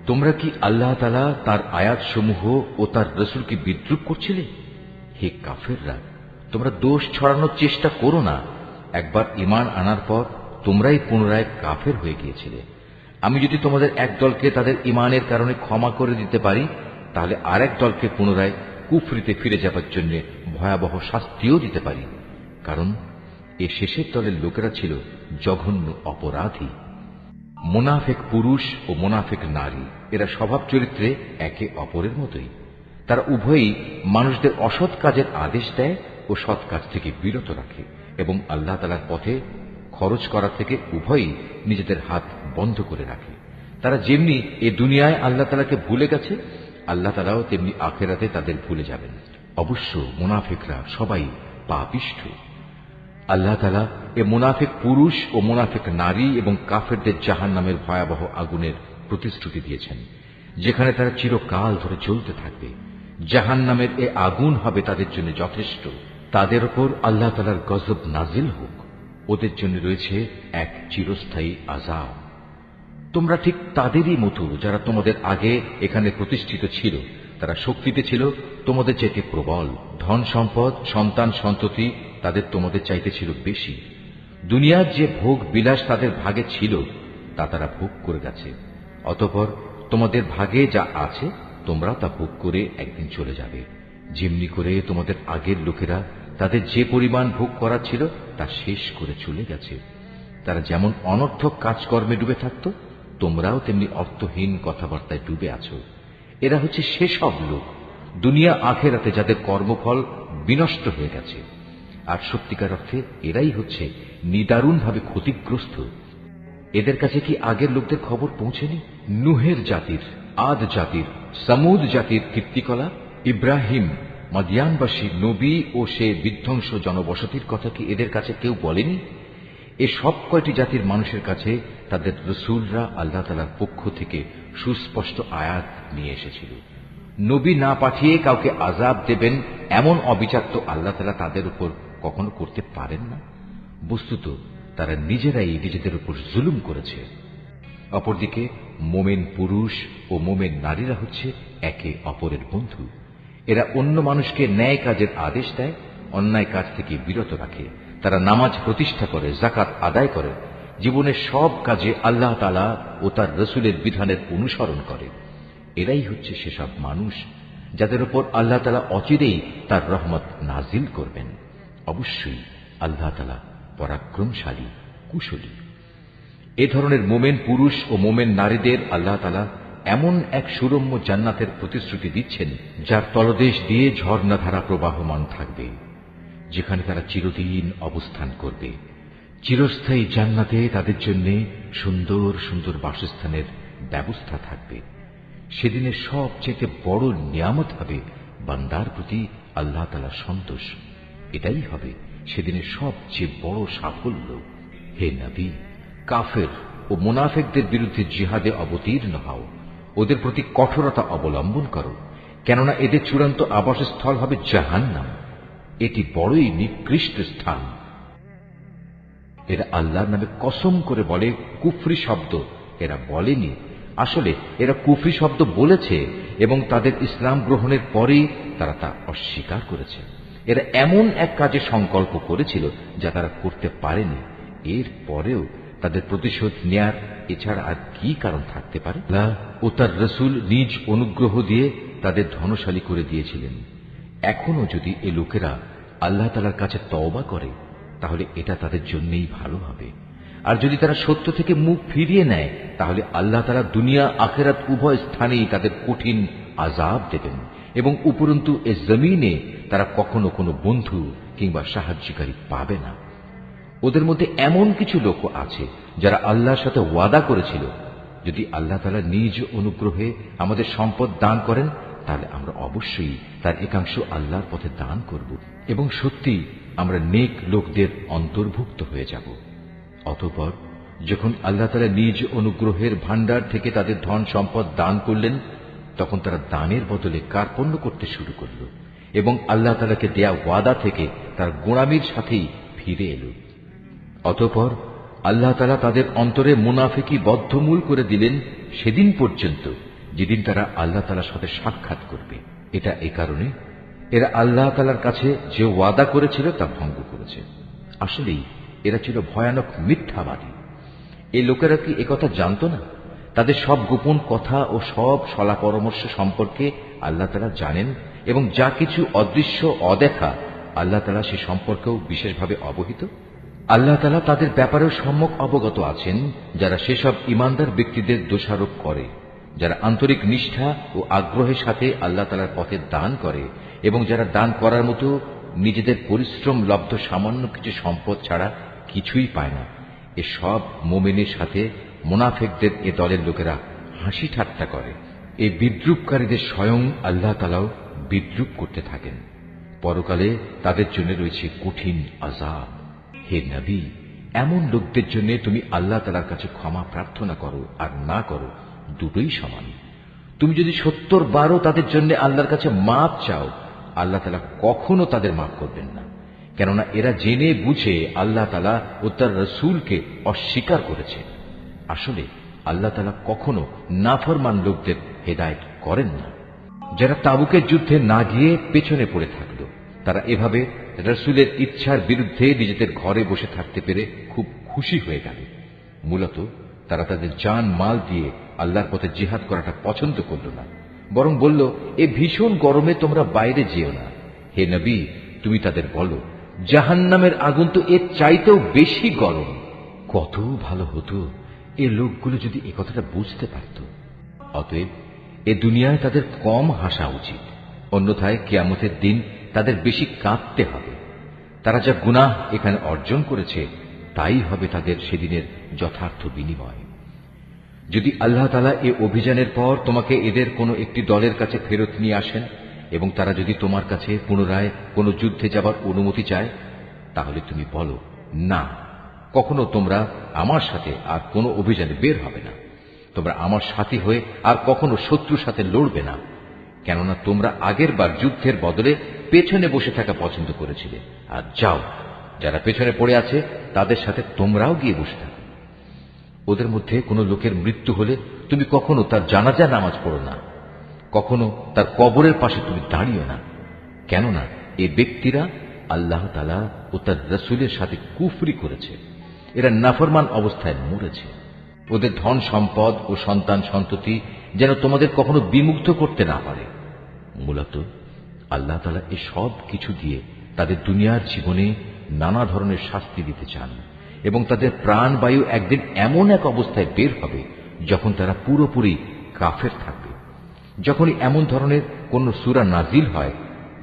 তোমরা কি আল্লাহ তাআলা তার আয়াতসমূহ ও তার রসুলকে বিদ্রুপ করছিলে? হে কাফেররা, তোমরা দোষ ছড়ানোর চেষ্টা করো না। একবার ঈমান আনার পর তোমরাই পুনরায় কাফের হয়ে গিয়েছিলে। আমি যদি তোমাদের এক দলকে তাদের ঈমানের কারণে ক্ষমা করে দিতে পারি, তাহলে আরেক দলকে পুনরায় কুফরিতে ফিরে যাবার জন্য ভয়াবহ শাস্তিও দিতে পারি, কারণ এ শেষের দলের লোকেরা ছিল জঘন্য অপরাধী। মুনাফিক পুরুষ ও মুনাফিক নারী এরা স্বভাব চরিত্রে একে অপরের মতোই। তারা উভয়ই মানুষদের অসৎ কাজের আদেশ দেয় ও সৎ কাজ থেকে বিরত রাখে এবং আল্লাহ তাআলার পথে খরচ করা থেকে উভয়ই নিজেদের হাত বন্ধ করে রাখে। তারা যেমনি এ দুনিয়ায় আল্লাহ তাআলাকে ভুলে গেছে, আল্লাহ তাআলাও তেমনি আখিরাতে তাদের ভুলে যাবেন। অবশ্য মুনাফিকরা সবাই পাপিষ্ঠ। আল্লাহ তাআলা এ মুনাফিক পুরুষ ও মুনাফিক নারী এবং কাফেরদের জাহান্নামের ভয়াবহ আগুনের প্রতিশ্রুতি দিয়েছেন, যেখানে তারা চিরকাল ধরে জ্বলতে থাকবে। জাহান্নামের এ আগুন হবে তাদের জন্য যথেষ্ট। তাদের উপর আল্লাহ তাআলার গজব নাজিল হোক। ওদের জন্য রয়েছে এক চিরস্থায়ী আযাব। তোমরা ঠিক তাদেরই মতো যারা তোমাদের আগে এখানে প্রতিষ্ঠিত ছিল। তারা শক্তিতে ছিল তোমাদের চাইতে প্রবল, ধন সম্পদ, সন্তান সন্ততি তাদের তোমাদের চাইতে ছিল বেশি। দুনিয়ার যে ভোগ বিলাস তাদের ভাগে ছিল তা তারা ভোগ করে গেছে। অতঃপর তোমাদের ভাগে যা আছে তোমরা তা ভোগ করে একদিন চলে যাবে। যেমনি করে তোমাদের আগের লোকেরা তাদের যে পরিমাণ ভোগ করা ছিল তা শেষ করে চলে গেছে। তারা যেমন অনর্থক কাজকর্মে ডুবে থাকত, তোমরাও তেমনি অর্থহীন কথাবার্তায় ডুবে আছো। এরা হচ্ছে সেসব লোক দুনিয়া আখেরাতে যাদের কর্মফল বিনষ্ট হয়ে গেছে, আর সত্যিকার অর্থে এরাই হচ্ছে নিদারুণভাবে ক্ষতিগ্রস্ত। এদের কাছে কি আগের লোকদের খবর পৌঁছেনি? নুহের জাতির, আদ জাতির, সামুদ জাতির কীর্তিকলা, ইব্রাহিম, মাদিয়ানবাসী নবী ও সে বিধ্বংস জনবসতির কথা কি এদের কাছে কেউ বলেনি? এ সব কয়টি জাতির মানুষের কাছে তাদের রসুলরা আল্লাহ তাআলার পক্ষ থেকে সুস্পষ্ট আয়াত নিয়ে এসেছিল। নবী না পাঠিয়ে কাউকে আযাব দেবেন এমন অবিচার তো আল্লাহ তাআলা তাদের উপর কখনো করতে পারেন না। বস্তুত তারা নিজেরাই নিজেদের উপর জুলুম করেছে। অপরদিকে মোমেন পুরুষ ও মোমেন নারীরা হচ্ছে একে অপরের বন্ধু। এরা অন্য মানুষকে ন্যায় কাজের আদেশ দেয়, অন্যায় কাজ থেকে বিরত রাখে। তারা নামাজ প্রতিষ্ঠা করে, যাকাত আদায় করে, জীবনের সব কাজে আল্লাহ তাআলা ও তার রসুলের বিধানের অনুসরণ করে। এরাই হচ্ছে সেসব মানুষ যাদের উপর আল্লাহ তাআলা অচিরেই তার রহমত নাজিল করবেন। অবশ্যই আল্লাহ তাআলা পরাক্রমশালী, কুশলী। এ ধরনের মোমেন পুরুষ ও মোমেন নারীদের আল্লাহ তাআলা এমন এক সুরম্য জান্নাতের প্রতিশ্রুতি দিচ্ছেন, যার তলদেশ দিয়ে ঝর্ণাধারা প্রবাহমান থাকবে, যেখানে তারা চিরদিন অবস্থান করবে। চিরস্থায়ী জান্নাতে তাদের জন্য সুন্দর সুন্দর বাসস্থানের ব্যবস্থা থাকবে। সেদিনের সবচেয়ে বড় নিয়ামত হবে বান্দার প্রতি আল্লাহ তাআলার সন্তোষ। এটাই হবে সেদিনের সবচেয়ে বড় সাফল্য। হে নবী, কাফের ও মুনাফিকদের বিরুদ্ধে জিহাদে অবতীর্ণ হও, ওদের প্রতি কঠোরতা অবলম্বন করো, কেননা এদের চূড়ান্ত আবাসস্থল হবে জাহান্নাম। এটি বড়ই নিকৃষ্ট স্থান। এরা আল্লাহর নামে কসম করে বলে কুফরি শব্দ এরা বলেনি, আসলে এরা কুফরি শব্দ বলেছে এবং তাদের ইসলাম গ্রহণের পরেই তারা তা অস্বীকার করেছে। এরা এমন এক কাজে সংকল্প করেছিল যা তারা করতে পারেনি। এর পরেও তাদের প্রতিশোধ নেয়ার এছাড়া আর কি কারণ থাকতে পারে? আল্লাহ ও তার রসুল নিজ অনুগ্রহ দিয়ে তাদের ধনশালী করে দিয়েছিলেন। এখনো যদি এ লোকেরা আল্লাহ তাআলার কাছে তওবা করে তাহলে এটা তাদের জন্যই ভালো হবে। আর যদি তারা সত্য থেকে মুখ ফিরিয়ে নেয় তাহলে আল্লাহ তাআলা দুনিয়া আখিরাত উভয় স্থানেই তাদের কঠিন আযাব দেবেন এবং উপরন্তু এ জমিনে তারা কখনো কোনো বন্ধু কিংবা সাহায্যকারী পাবে না। ওদের মধ্যে এমন কিছু লোক আছে যারা আল্লাহর সাথে ওয়াদা করেছিল, যদি আল্লাহ তাআলা নিজ অনুগ্রহে আমাদের সম্পদ দান করেন তাহলে আমরা অবশ্যই তার একাংশ আল্লাহর পথে দান করব এবং সত্যি আমরা নেক লোকদের অন্তর্ভুক্ত হয়ে যাব। অতঃপর যখন আল্লাহ তাআলা নিজ অনুগ্রহের ভান্ডার থেকে তাদের ধন সম্পদ দান করলেন, তখন তারা দানের বদলে কার্পণ্য করতে শুরু করল এবং আল্লাহ তাআলাকে দেয়া ওয়াদা থেকে তার গোঁড়ামির সাথেই ফিরে এল। অতঃপর আল্লাহ তাআলা তাদের অন্তরে মুনাফিকি বদ্ধমূল করে দিলেন সেদিন পর্যন্ত যেদিন তারা আল্লাহ তাআলার সাথে সাক্ষাৎ করবে। এটা এ কারণে এরা আল্লাহ তাআলার কাছে যে ওয়াদা করেছিল তা ভঙ্গ করেছে। আসলেই এরা ছিল ভয়ানক মিথ্যাবাদী। এই লোকেরা কি একথা জানত না? তাদের সব গোপন কথা ও সব সলা পরামর্শ সম্পর্কে আল্লাহ তাআলা জানেন এবং যা কিছু অদৃশ্য অদেখা আল্লাহ তাআলা সে সম্পর্কেও বিশেষভাবে অবহিত। আল্লাহ তাআলা তাদের ব্যাপারেও সম্যক অবগত আছেন, যারা সেসব ইমানদার ব্যক্তিদের দোষারোপ করে, যারা আন্তরিক নিষ্ঠা ও আগ্রহের সাথে আল্লাহ তাআলার পথে দান করে এবং যারা দান করার মতো নিজেদের পরিশ্রম লব্ধ সামান্য কিছু সম্পদ ছাড়া কিছুই পায় না। এ সব মুমিনের সাথে মুনাফিকদের এ দলের লোকেরা হাসি ঠাট্টা করে। এই বিদ্রূপকারীদের স্বয়ং আল্লাহ তাআলাও বিদ্রূপ করতে থাকেন। পরকালে তাদের জন্য রয়েছে কঠিন আযাব। হে নবী, এমন লোকদের জন্য তুমি আল্লাহ তাআলার কাছে ক্ষমা প্রার্থনা করো আর না করো, দুটোই সমান। তুমি যদি 70 বারও তাদের জন্য আল্লাহর কাছে মাপ চাও, আল্লাহ তাআলা কখনো তাদের মাফ করবেন না, কেননা এরা জেনে বুঝে আল্লাহ তাআলা ও তার রাসূলকে অস্বীকার করেছে। আসলে আল্লাহ তাআলা কখনো নাফরমান লোকদের হেদায়েত করেন না। যারা তাবুকের যুদ্ধে না গিয়ে পেছনে পড়ে থাকল, তারা এভাবে রাসূলের ইচ্ছার বিরুদ্ধে নিজেদের ঘরে বসে থাকতে পেরে খুব খুশি হয়ে গেল। মূলত তারা তাদের জান মাল দিয়ে আল্লাহর পথে জিহাদ করাটা পছন্দ করল না, বরং বলল, এ ভীষণ গরমে তোমরা বাইরে যেও না। হে নবী, তুমি তাদের বলো, জাহান্নামের আগুন তো এর চাইতেও বেশি গরম। কত ভালো হতো এ লোকগুলো যদি এ কথাটা বুঝতে পারত। অতএব এ দুনিয়ায় তাদের কম হাসা উচিত, অন্যথায় কিয়ামতের দিন তাদের বেশি কাঁদতে হবে। তারা যা গুনাহ এখানে অর্জন করেছে তাই হবে তাদের সেদিনের যথার্থ বিনিময়। যদি আল্লাহ তাআলা এ অভিযানের পর তোমাকে এদের কোনো একটি দলের কাছে ফেরত নিয়ে আসেন এবং তারা যদি তোমার কাছে পুনরায় কোনো যুদ্ধে যাবার অনুমতি চায়, তাহলে তুমি বলো, না, কখনো তোমরা আমার সাথে আর কোনো অভিযানে বের হবে না। তোমরা আমার সাথী হয়ে আর কখনো শত্রুর সাথে লড়বে না, কেননা তোমরা আগের বার যুদ্ধের বদলে পেছনে বসে থাকা পছন্দ করেছিলে। আর যাও, যারা পেছনে পড়ে আছে তাদের সাথে তোমরাও গিয়ে বসে থাকো। ওদের মধ্যে কোনো লোকের মৃত্যু হলে তুমি কখনো তার জানাজা নামাজ পড়ো না, কখনো তার কবরের পাশে তুমি দাঁড়িও না, কেননা এ ব্যক্তিরা আল্লাহ তাআলা ও তার রাসূলের সাথে কুফরি করেছে। এরা নাফরমান অবস্থায় মরেছে। ওদের ধন সম্পদ ও সন্তান সন্ততি যেন তোমাদের কখনো বিমুগ্ধ করতে না পারে। মূলত আল্লাহ তাআলা এই সব কিছু দিয়ে তাদের দুনিয়ার জীবনে নানা ধরনের শাস্তি দিতে চান, এবং তাদের প্রাণবায়ু একদিন এমন এক অবস্থায় বের হবে যখন তারা পুরোপুরি কাফের থাকবে। যখনই এমন ধরনের কোন সূরা নাজিল হয়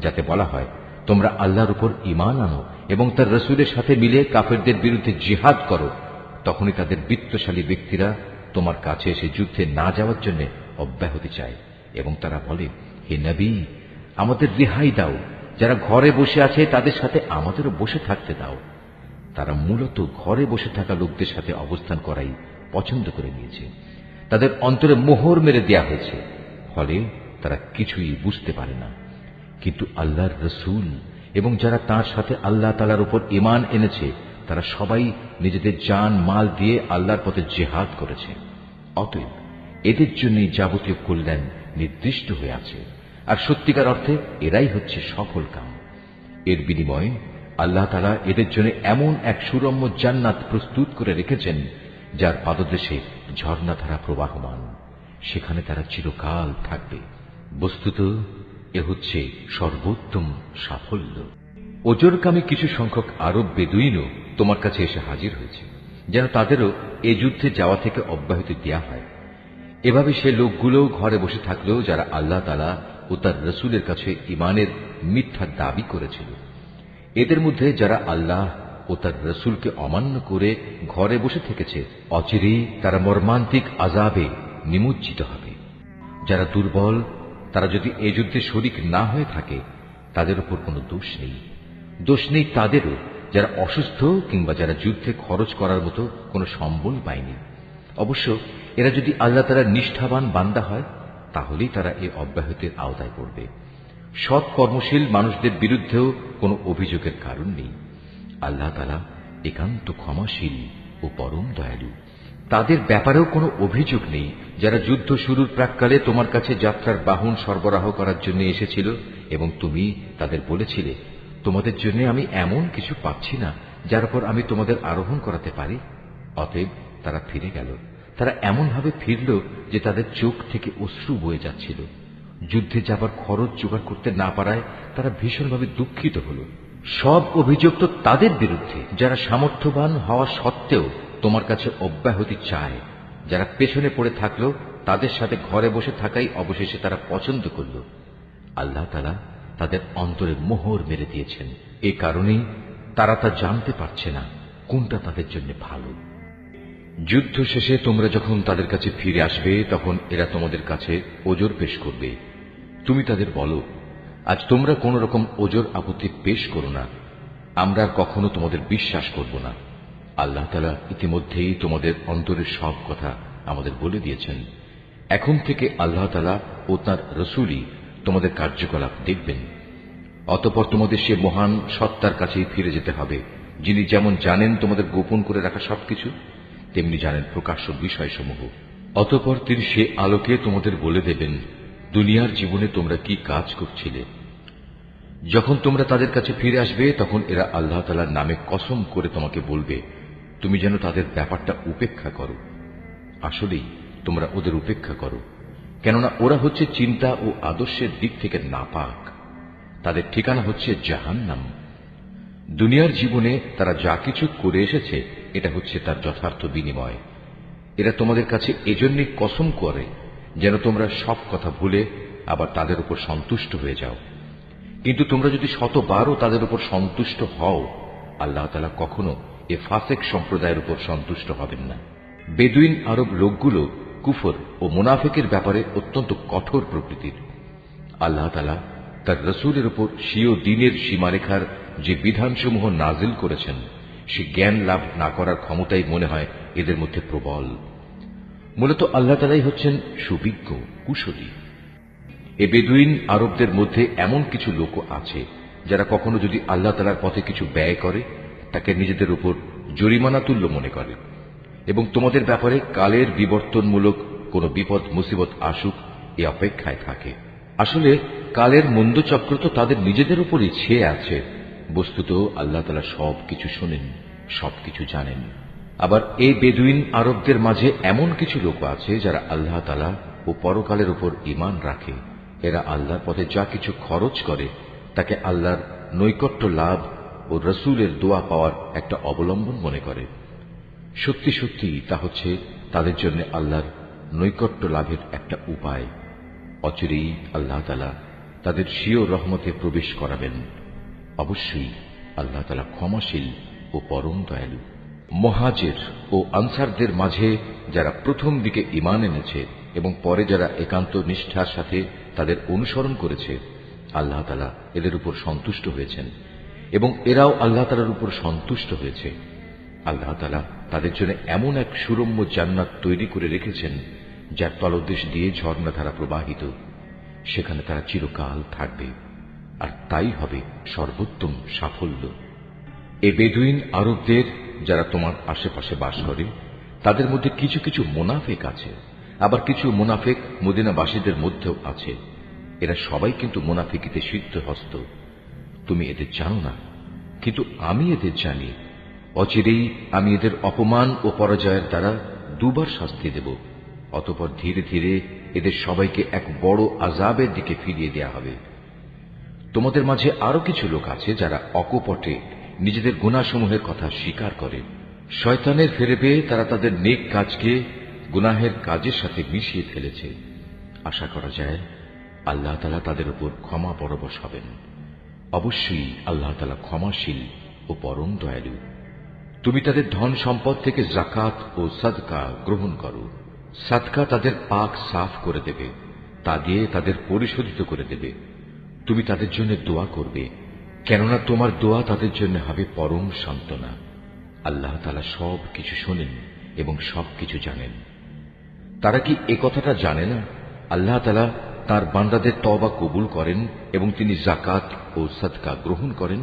যাতে বলা হয় তোমরা আল্লাহর উপর ঈমান আনো এবং তার রাসূলের সাথে মিলে কাফেরদের বিরুদ্ধে জিহাদ করো, তখনই তাদের বিত্তশালী ব্যক্তিরা তোমার কাছে এসে যুদ্ধে না যাওয়ার জন্য অব্যাহতি চায় এবং তারা বলে, হে নবী, আমাদের রেহাই দাও, যারা ঘরে বসে আছে তাদের সাথে আমাদেরও বসে থাকতে দাও। তারা মূলত ঘরে বসে থাকা লোকদের সাথে অবস্থান করাই পছন্দ করে নিয়েছে। তাদের অন্তরে মোহর মেরে দেয়া হয়েছে, ফলে তারা কিছুই বুঝতে পারে না। কিন্তু আল্লাহর রাসূল এবং যারা তার সাথে আল্লাহ তাআলার উপর ঈমান এনেছে তারা সবাই নিজেদের জান মাল দিয়ে আল্লাহর পথে জিহাদ করেছে। অতএব এদের জন্যই যাবতীয় কল্যাণ নির্দিষ্ট হয়ে আছে, আর সত্যিকার অর্থে এরাই হচ্ছে সফল কাম। এর বিনিময়ে আল্লাহ তাআলা এদের জন্য এমন এক সুরম্য জান্নাত প্রস্তুত করে রেখেছেন যার পাদদেশে ঝর্ণাধারা প্রবাহমান, সেখানে তারা চিরকাল থাকবে। বস্তুত এ হচ্ছে সর্বোত্তম সাফল্য। ওজরকামী কিছু সংখ্যক আরব বেদুইনও তোমার কাছে এসে হাজির হয়েছে, যেন তাদেরও এ যুদ্ধে যাওয়া থেকে অব্যাহতি দেয়া হয়। এভাবে সে লোকগুলো ঘরে বসে থাকলেও যারা আল্লাহ তাআলা ও তার রাসূলের কাছে ঈমানের মিথ্যা দাবি করেছিল। এদের মধ্যে যারা আল্লাহ ও তার রাসূলকে অমান্য করে ঘরে বসে থেকেছে, অচিরেই তারা মর্মান্তিক আযাবে নিমজ্জিত হবে। যারা দুর্বল তারা যদি এ যুদ্ধে শরীক না হয়ে থাকে তাদের উপর কোনো দোষ নেই। দোষ নেই তাদেরও যারা অসুস্থ কিংবা যারা যুদ্ধে খরচ করার মতো কোনো সম্বল পায়নি। অবশ্য এরা যদি আল্লাহ তাআলার নিষ্ঠাবান বান্দা হয় তাহলেই তারা এ অব্যাহতির আওতায় পড়বে। সৎ কর্মশীল মানুষদের বিরুদ্ধেও কোনো অভিযোগের কারণ নেই। আল্লাহ তাআলা একান্ত ক্ষমাশীল ও পরম দয়ালু। তাদের ব্যাপারেও কোনো অভিযোগ নেই যারা যুদ্ধ শুরুর প্রাক্কালে তোমার কাছে যাত্রার বাহন সরবরাহ করার জন্য এসেছিল এবং তুমি তাদের বলেছিলে, তোমাদের জন্য আমি এমন কিছু পাচ্ছি না যার উপর আমি তোমাদের আরোহণ করাতে পারি। অতএব তারা ফিরে গেল। তারা এমনভাবে ফিরল যে তাদের চোখ থেকে অশ্রু বয়ে যাচ্ছিল। যুদ্ধে যাবার খরচ জোগাড় করতে না পারায় তারা ভীষণভাবে দুঃখিত হল। সব অভিযোগ তো তাদের বিরুদ্ধে যারা সামর্থ্যবান হওয়া সত্ত্বেও তোমার কাছে অব্যাহতি চায়। যারা পেছনে পড়ে থাকলো তাদের সাথে ঘরে বসে থাকাই অবশেষে তারা পছন্দ করল। আল্লাহ তাআলা তাদের অন্তরে মোহর মেরে দিয়েছেন। এ কারণেই তারা তা জানতে পারছে না কোনটা তাদের জন্য ভালো। যুদ্ধ শেষে তোমরা যখন তাদের কাছে ফিরে আসবে তখন এরা তোমাদের কাছে ওজর পেশ করবে। তুমি তাদের বলো, আজ তোমরা কোন রকম ওজর আপত্তি পেশ করো না, আমরা কখনো তোমাদের বিশ্বাস করব না। আল্লাহ তাআলা ইতিমধ্যেই তোমাদের অন্তরের সব কথা আমাদের বলে দিয়েছেন। এখন থেকে আল্লাহ তাআলা ও তাঁর রাসূলই তোমাদের কার্যকলাপ দেখবেন। অতঃপর তোমাদের সে মহান সত্তার কাছেই ফিরে যেতে হবে, যিনি যেমন জানেন তোমাদের গোপন করে রাখা সবকিছু, তেমনি জানেন প্রকাশ্য বিষয়সমূহ। অতঃপর তিনি সে আলোকে তোমাদের বলে দেবেন দুনিয়ার জীবনে তোমরা কি কাজ করছিলে। যখন তোমরা তাদের কাছে ফিরে আসবে তখন এরা আল্লাহ তাআলার নামে কসম করে তোমাকে বলবে তুমি যেন তাদের ব্যাপারটা উপেক্ষা করো। আসলেই তোমরা ওদের উপেক্ষা করো, কেননা ওরা হচ্ছে চিন্তা ও আদর্শের দিক থেকে নাপাক। তাদের ঠিকানা হচ্ছে জাহান্নাম। দুনিয়ার জীবনে তারা যা কিছু করে এসেছে এটা হচ্ছে তার যথার্থ বিনিময়। এরা তোমাদের কাছে এজন্যই কসম করে যেন তোমরা সব কথা ভুলে আবার তাদের উপর সন্তুষ্ট হয়ে যাও। কিন্তু তোমরা যদি শতবারও তাদের উপর সন্তুষ্ট হও, আল্লাহ তাআলা কখনো এ ফাসেক সম্প্রদায়ের উপর সন্তুষ্ট হবেন না। বেদুইন আরব লোকগুলো কুফর ও মুনাফিকের ব্যাপারে অত্যন্ত কঠোর প্রকৃতির। আল্লাহ তাআলা তার রাসূলের উপর স্বীয় দ্বীনের সীমারেখার যে বিধানসমূহ নাজিল করেছেন সে জ্ঞান লাভ না করার ক্ষমতাই মনে হয় এদের মধ্যে প্রবল। মূলত আল্লাহ তাআলাই হচ্ছেন সুবিজ্ঞ, কুশলী। এ বেদুইন আরবদের মধ্যে এমন কিছু লোক আছে যারা কখনো যদি আল্লাহ তাআলার পথে কিছু ব্যয় করে তাকে নিজেদের উপর জরিমানা তুল্য মনে করে এবং তোমাদের ব্যাপারে কালের বিবর্তনমূলক কোন বিপদ মুসিবত আসুক এ অপেক্ষায় থাকে। আসলে কালের মন্দচক্র তো তাদের নিজেদের উপরই ছেয়ে আছে। বস্তুত আল্লাহ তাআলা সবকিছু শোনেন, সবকিছু জানেন। আবার এই বেদুইন আরবদের মাঝে এমন কিছু লোক আছে যারা আল্লাহ তাআলা ও পরকালের উপর ঈমান রাখে। এরা আল্লাহর পথে যা কিছু খরচ করে তাকে আল্লাহর নৈকট্য লাভ ও রসুলের দোয়া পাওয়ার একটা অবলম্বন মনে করে। সত্যি সত্যি তা হচ্ছে তাদের জন্য আল্লাহর নৈকট্য লাভের একটা উপায়। অচিরেই আল্লাহ তাআলা তাদের স্বীয় রহমতে প্রবেশ করাবেন। অবশ্যই আল্লাহ তাআলা ক্ষমাশীল ও পরম দয়ালু। মুহাজির ও আনসারদের মাঝে যারা প্রথম দিকে ঈমান এনেছে এবং পরে যারা একান্ত নিষ্ঠার সাথে তাদের অনুসরণ করেছে, আল্লাহ তাআলা এদের উপর সন্তুষ্ট হয়েছেন এবং এরাও আল্লাহ তাআলার উপর সন্তুষ্ট হয়েছে। আল্লাহ তাআলা তাদের জন্য এমন এক সুরম্য জান্নাত তৈরি করে রেখেছেন যার তলদেশ দিয়ে ঝর্ণাধারা প্রবাহিত। সেখানে তারা চিরকাল থাকবে, আর তাই হবে সর্বোত্তম সাফল্য। এ বেদুইন আরবদের যারা তোমার আশেপাশে বাস করে তাদের মধ্যে কিছু কিছু মুনাফিক আছে, আবার কিছু মুনাফিক মদিনাবাসীদের মধ্যেও আছে। এরা সবাই কিন্তু মুনাফিকিতে সিদ্ধহস্ত। তুমি এদের জানো না, কিন্তু আমি এদের জানি। অচিরেই আমি এদের অপমান ও পরাজয়ের দ্বারা দুবার শাস্তি দেব। অতঃপর ধীরে ধীরে এদের সবাইকে এক বড় আযাবের দিকে ফিরিয়ে দেয়া হবে। তোমাদের মাঝে আরো কিছু লোক আছে যারা অকপটে নিজেদের গুনাহসমূহের কথা স্বীকার করে। শয়তানের ফেরে পেয়ে তারা তাদের নেক কাজকে গুনাহের কাজের সাথে মিশিয়ে ফেলেছে। আশা করা যায় আল্লাহ তাআলা তাদের উপর ক্ষমা পরবশ হবেন। অবশ্যই আল্লাহ তাআলা ক্ষমাশীল ও পরম দয়ালু। তুমি তাদের ধন সম্পদ থেকে যাকাত ও সাদকা গ্রহণ করো। সাদকা তাদের পাক সাফ করে দেবে, তা দিয়ে তাদের পরিশোধিত করে দেবে। তুমি তাদের জন্য দোয়া করবে, কেননা তোমার দোয়া তাদের জন্য হবে পরম সান্ত্বনা। আল্লাহ তাআলা সব কিছু শোনেন এবং সবকিছু জানেন। তারা কি এ কথাটা জানে না আল্লাহ তাআলা তাঁর বান্দাদের তওবা কবুল করেন এবং তিনি যাকাত ও সাদকা গ্রহণ করেন?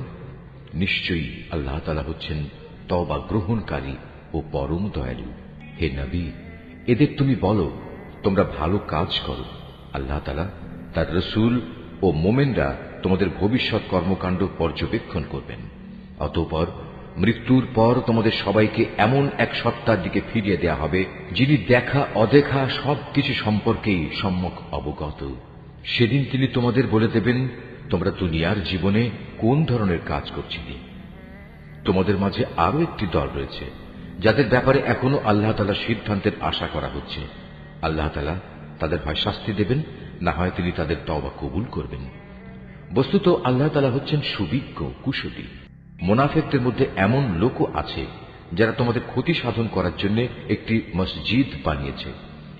নিশ্চয়ই আল্লাহ তাআলা হচ্ছেন তওবা গ্রহণকারী ও পরম দয়ালু। হে নবী, এদের তুমি বলো, তোমরা ভালো কাজ করো। আল্লাহ তাআলা, তার রসূল ও মোমেনরা তোমাদের ভবিষ্যৎ কর্মকাণ্ড পর্যবেক্ষণ করবেন। অতঃপর মৃত্যুর পর তোমাদের সবাইকে এমন এক সত্তার দিকে ফিরিয়ে দেয়া হবে যিনি দেখা অদেখা সবকিছু সম্পর্কেই সম্যক অবগত। সেদিন তিনি তোমাদের বলে দেবেন, তোমরা দুনিয়ার জীবনে কোন ধরনের কাজ করছিলে। তোমাদের মাঝে আরো একটি দল রয়েছে যাদের ব্যাপারে এখনো আল্লাহ তাআলার সিদ্ধান্তের আশা করা হচ্ছে। আল্লাহ তাআলা তাদের হয় শাস্তি দেবেন, না হয় তিনি তাদের তওবা কবুল করবেন। বস্তুত আল্লাহ তাআলা হচ্ছেন সুবিজ্ঞ, কুশলী। মুনাফিকদের মধ্যে এমন লোকও আছে যারা তোমাদের ক্ষতি সাধন করার জন্য একটি মসজিদ বানিয়েছে।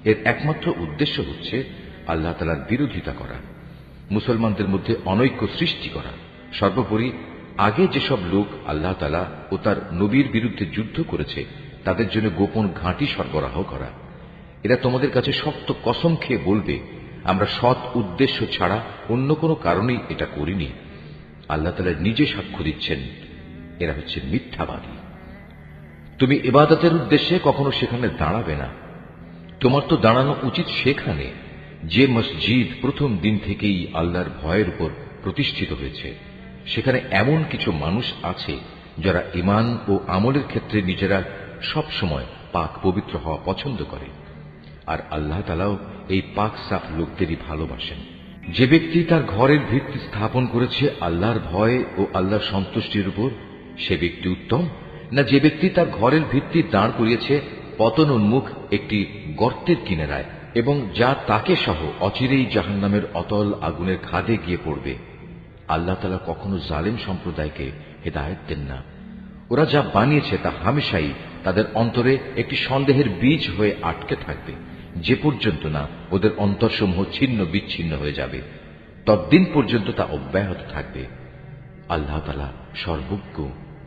এর একমাত্র উদ্দেশ্য হচ্ছে আল্লাহ তাআলার বিরোধিতা করা, মুসলমানদের মধ্যে অনৈক্য সৃষ্টি করা। সর্বোপরি আগে যেসব লোক আল্লাহ তাআলা ও তার নবীর বিরুদ্ধে যুদ্ধ করেছে তাদের জন্য গোপন ঘাঁটি সরবরাহ করা। এরা তোমাদের কাছে শক্ত কসম খেয়ে বলবে, আমরা সৎ উদ্দেশ্য ছাড়া অন্য কোনো কারণেই এটা করিনি। আল্লাহ তাআলা নিজে সাক্ষ্য দিচ্ছেন, এরা হচ্ছে মিথ্যাবাদী। তুমি ইবাদতের উদ্দেশ্যে কখনো সেখানে দাঁড়াবে না। তোমার তো দাঁড়ানো উচিত সেখানে যে মসজিদ প্রথম দিন থেকেই আল্লাহর ভয়ের উপর প্রতিষ্ঠিত হয়েছে। সেখানে এমন কিছু মানুষ আছে যারা ঈমান ও আমলের ক্ষেত্রে নিজেরা সব সময় পাক পবিত্র হওয়া পছন্দ করে, আর আল্লাহ তাআলাও এই পাক সাফ লোকদেরই ভালোবাসেন। যে ব্যক্তি তার ঘরের ভিত্তি স্থাপন করেছে আল্লাহর ভয় ও আল্লাহর সন্তুষ্টির উপর, সে ব্যক্তি উত্তম, না যে ব্যক্তি তার ঘরের ভিত্তি দাঁড় করিয়েছে পতন উন্মুখ একটি গর্তের কিনারায় এবং যা তাকে সহ অচিরেই জাহান্নামের অতল আগুনের খাদে গিয়ে পড়বে। আল্লাহ তাআলা কখনো জালেম সম্প্রদায়কে হেদায়েত দেন না। ওরা যা বানিয়েছে তা হামেশাই তাদের অন্তরে একটি সন্দেহের বীজ হয়ে আটকে থাকবে, যে পর্যন্ত না ওদের অন্তরসমূহ ছিন্ন বিচ্ছিন্ন হয়ে যাবে, ততদিন পর্যন্ত তা অব্যাহত থাকবে। আল্লাহ তাআলা সর্বজ্ঞ